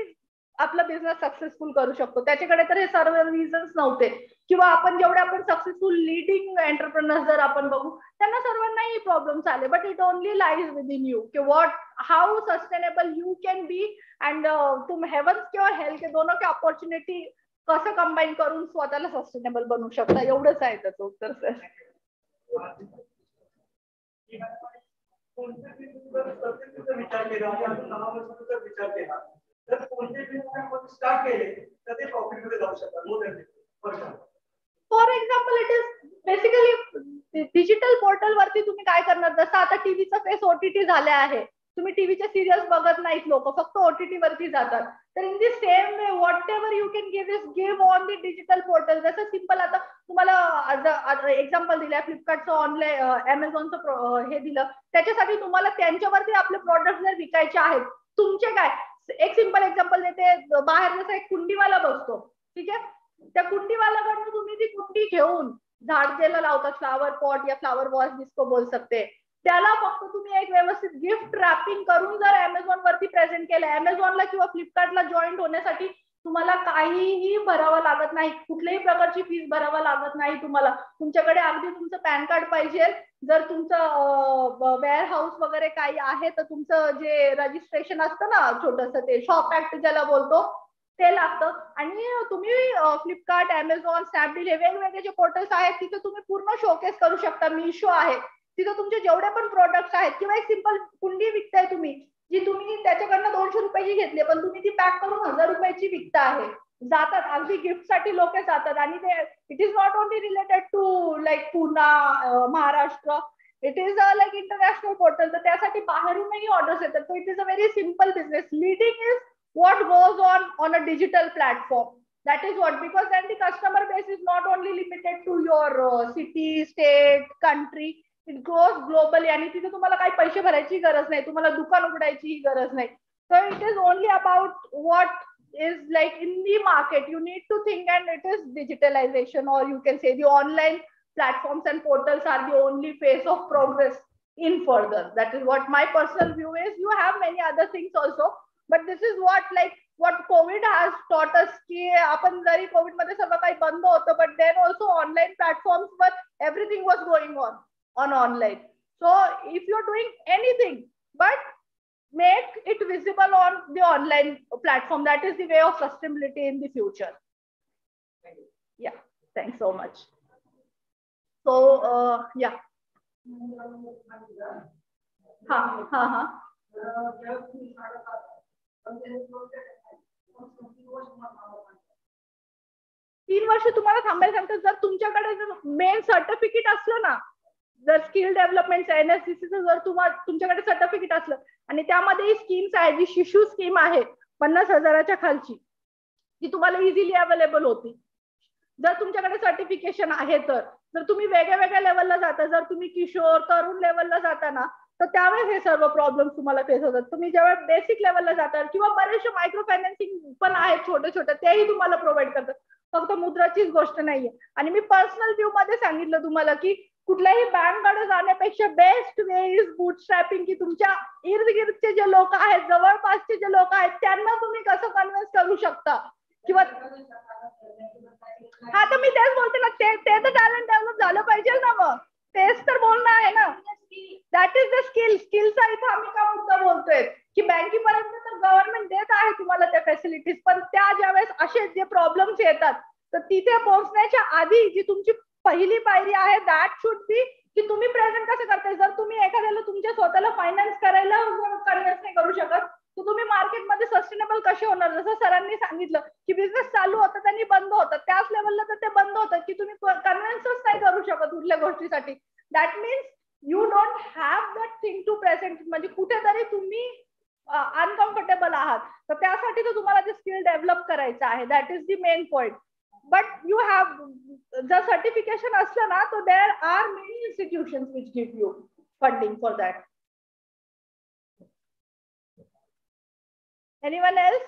आपला बिझनेस सक्सेसफुल करू शकतो. त्याच्याकडे तर हे सर्व रिझन्स नव्हते, किंवा आपण जेवढे आपण सक्सेसफुल लिडिंग एंटरप्रेनर्स जर आपण बघू त्यांना सर्वांनाही प्रॉब्लेम्स आले, but it only lies within you की what how sustainable you can be and तुम हेवन्स किंवा हेल के दोनों की अपॉर्च्युनिटी कसं कंबाईन करून स्वतःला सस्टेनेबल बनवू शकता. एवढंच आहे त्याचं उत्तर सर. विचार केला आणि आपण 10 वर्षाचा विचार केला तर कोणते बिझनेस स्टार्ट केले तर ते प्रॉफिट मध्ये जाऊ शकतात. For example it is basically digital portal वरती तुम्ही काय करणार, जसं आता टीव्हीचा फेस ओटीटी झाले आहे, तुम्ही टीव्हीच्या सिरियल्स बघत नाहीत लोक, फक्त ओटीटी वरती जातात. तर in the same way whatever you can give on the digital portal. जसं सिम्पल आता तुम्हाला एक्झाम्पल दिलं फ्लिपकार्टचं, ऑनलाईन अमेझॉनचं हे दिलं, त्याच्यासाठी तुम्हाला त्यांच्यावरती आपले प्रोडक्ट जर विकायचे आहेत, तुमचे काय, एक सिंपल एक्झाम्पल देते, बाहेर जसा एक कुंडीवाला बसतो, ठीक आहे, त्या कुंडीवाल्याकडनं तुम्ही ती कुंडी घेऊन झाड ज्याला लावतात, फ्लावर पॉट या फ्लावर वॉश जिसको बोल सकते, त्याला फक्त तुम्ही एक व्यवस्थित गिफ्ट रॅपिंग करून जर अमेझॉन वरती प्रेझेंट केलं, अमेझॉनला किंवा फ्लिपकार्टला जॉईंट होण्यासाठी तुम्हाला काहीही भरावं लागत नाही, कुठल्याही प्रकारची फीस भरावं लागत नाही तुम्हाला. तुमच्याकडे अगदी तुमचं पॅन कार्ड पाहिजे, जर तुमचं वेअर हाऊस वगैरे काही आहे तर तुमचं जे रजिस्ट्रेशन असतं ना छोटंसं, ते शॉप ऍक्ट ज्याला बोलतो ते लागतं. आणि तुम्ही फ्लिपकार्ट, अमेझॉन, स्नॅपडील हे वेगवेगळे जे पोर्टल्स आहेत तिथे तुम्ही पूर्ण शोकेस करू शकता. मिशो आहे, तिथं तुमचे जेवढे पण प्रोडक्ट्स आहेत, किंवा एक सिंपल कुंडी विकताय तुम्ही, जी तुम्ही त्याच्याकडनं 200 रुपयाची घेतली पण तुम्ही ती पॅक करून 1000 रुपयाची विकता आहे, जातात अगदी गिफ्ट साठी लोक जातात. आणि ते it is not only related to like Pune, Maharashtra, it is like international portal. तर त्यासाठी बाहेरूनही ऑर्डर्स येतात. So it is a very simple business. Leading is what goes on a digital platform. That is what, because then the customer base is not only limited to your city, state, country, it goes globally. आणि तिथे तुम्हाला काही पैसे भरायची गरज नाही, तुम्हाला दुकान उघडायची गरज नाही. So it is only about what is like in the market. You need to think, and it is digitalization, or you can say the online platforms and portals are the only phase of progress in further. That is what my personal view is. You have many other things also. But this is what COVID has taught us, की आपण जरी Covid मध्ये सर्व काही बंद होतं, but then also online platforms were everything was going on online. So if you're doing anything, but make it visible on the online platform, that is the way of sustainability in the future. Yeah, thanks so much. So yeah. ha. 3 वर्ष तुम्हाला थांबायला सांगतात. जर तुमच्याकडे जर main certificate असलं ना, जर स्किल डेव्हलपमेंट NSCC जर तुमच्याकडे सर्टिफिकेट असलं आणि त्यामध्ये स्कीम्स आहे, जी शिशु स्कीम आहे 50,000च्या खालची, ती तुम्हाला इझिली अवेलेबल होती. जर तुमच्याकडे सर्टिफिकेशन आहे तर. जर तुम्ही वेगळ्या वेगळ्या लेवलला जाता, जर तुम्ही किशोर तरुण लेवलला जाता ना, तर त्यावेळेस हे सर्व प्रॉब्लेम तुम्हाला फेस होतात. तुम्ही जेव्हा बेसिक लेवलला जातात, किंवा बरेचसे मायक्रो फायनान्सिंग पण आहेत छोटे छोटे, तेही तुम्हाला प्रोव्हाइड करतात. फक्त मुद्राचीच गोष्ट नाहीये. आणि मी पर्सनल व्ह्यू मध्ये सांगितलं तुम्हाला की कुठल्याही बँककडे जाण्यापेक्षा बेस्ट वे इज बूटस्ट्रॅपिंग, की तुमच्या इर्द गिर्दचे जे लोक आहेत, जवळपासचे जे लोक आहेत, त्यांना तुम्ही कसं कन्व्हिन्स करू शकता, किंवा हा तर मी तेच बोलते ना, ते तर टॅलेंट डेव्हलप झालं पाहिजे ना, मग तेच तर बोलणं आहे ना. That is the skill. स्किलचा इथं आम्ही का मुद्दा बोलतोय की बँकेपर्यंत तर गव्हर्नमेंट देत आहे तुम्हाला त्या फॅसिलिटीज, पण त्या ज्यावेळेस असे जे प्रॉब्लेम्स येतात तर तिथे पोहोचण्याच्या आधी जी तुमची पहिली पायरी आहे दॅट शुड बी की तुम्ही प्रेझेंट कसं करताय. जर तुम्ही एखाद्याला तुमच्या स्वतःला फायनान्स करायला कन्व्हिन्स नाही करू शकत तर तुम्ही मार्केटमध्ये सस्टेनेबल कसे होणार. जसं सरांनी सांगितलं की बिझनेस चालू होतात त्यांनी बंद होतात, त्याच लेवलला तर ते बंद होतात की तुम्ही कन्व्हिन्सच नाही करू शकत कुठल्या गोष्टीसाठी. That means you don't have that thing to present. म्हणजे कुठेतरी तुम्ही अनकम्फर्टेबल आहात, तर त्यासाठी तर तुम्हाला ते स्किल डेव्हलप करायचं आहे. That is the main point. But you have जर सर्टिफिकेशन असलं ना तर there are many institutions which give you funding for that. Anyone else?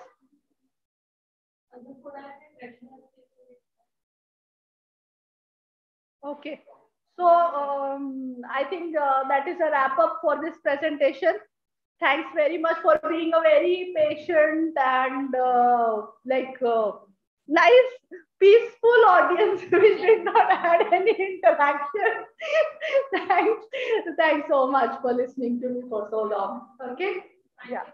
Okay. So I think that is a wrap up for this presentation. Thanks very much for being a very patient and nice, peaceful audience which did not have any interaction. Thanks so much for listening to me for so long. Okay. Yeah.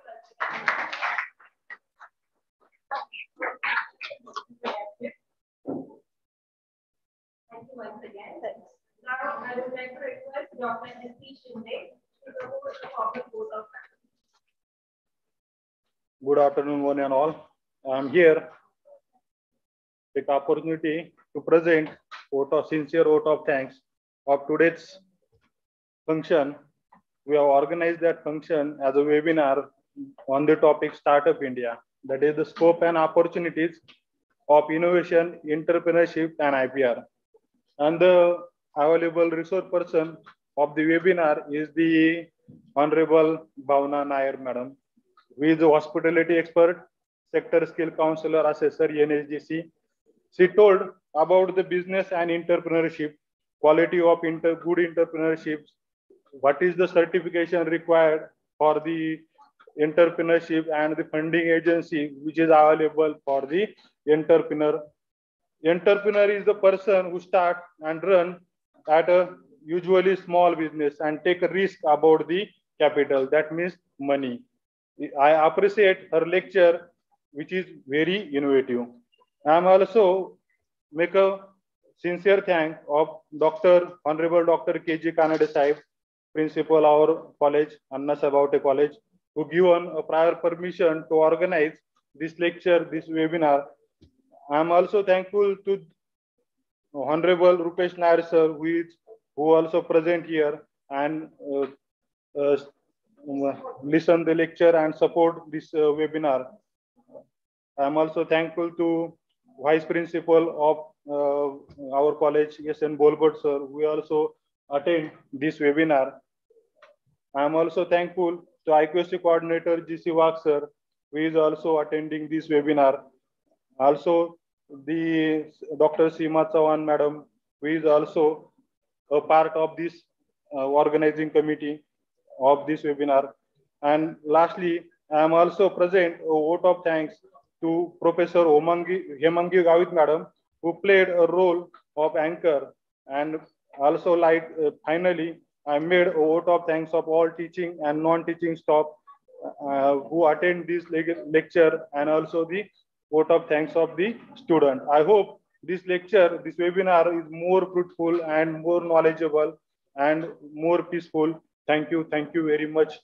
Thank you once again. Thanks. Now I would like to request Dr. S.P. Shinde to propose the formal vote of thanks. Good afternoon, one and all. I am here take opportunity to present sincere vote of thanks of today's function. We have organized that function as a webinar on the topic Startup India, that is the scope and opportunities of innovation, entrepreneurship, and IPR. And the available resource person of the webinar is the Honorable Bhavna Nair Madam, who is a hospitality expert, sector skill counselor, assessor, NSDC. She told about the business and entrepreneurship, quality of good entrepreneurship, what is the certification required for the entrepreneurship and the funding agency which is available for the entrepreneur. Entrepreneur is the person who start and run at a usually small business and take a risk about the capital. That means money. I appreciate her lecture, which is very innovative. I am also make a sincere thank of Honorable Dr. K.G. Kanade Sahib, principal our college, Anna Sabaute College, who given a prior permission to organize this lecture, this webinar. I am also thankful to Honorable Rupesh Nair sir, who also present here and listen the lecture and support this webinar. I am also thankful to Vice Principal of our college, S.N. Bolbot sir, who also attend this webinar. I am also thankful to IQSC coordinator G.C. Wag sir, who is also attending this webinar. Also the Dr. Seema Chavan madam, who is also a part of this organizing committee of this webinar. And lastly, I am also present a vote of thanks to Professor Hemangi Gavit madam, who played a role of anchor. And also finally, I made a vote of thanks of all teaching and non-teaching staff who attend this lecture, and also the vote of thanks of the student. I hope this lecture, this webinar is more fruitful and more knowledgeable and more peaceful. Thank you very much.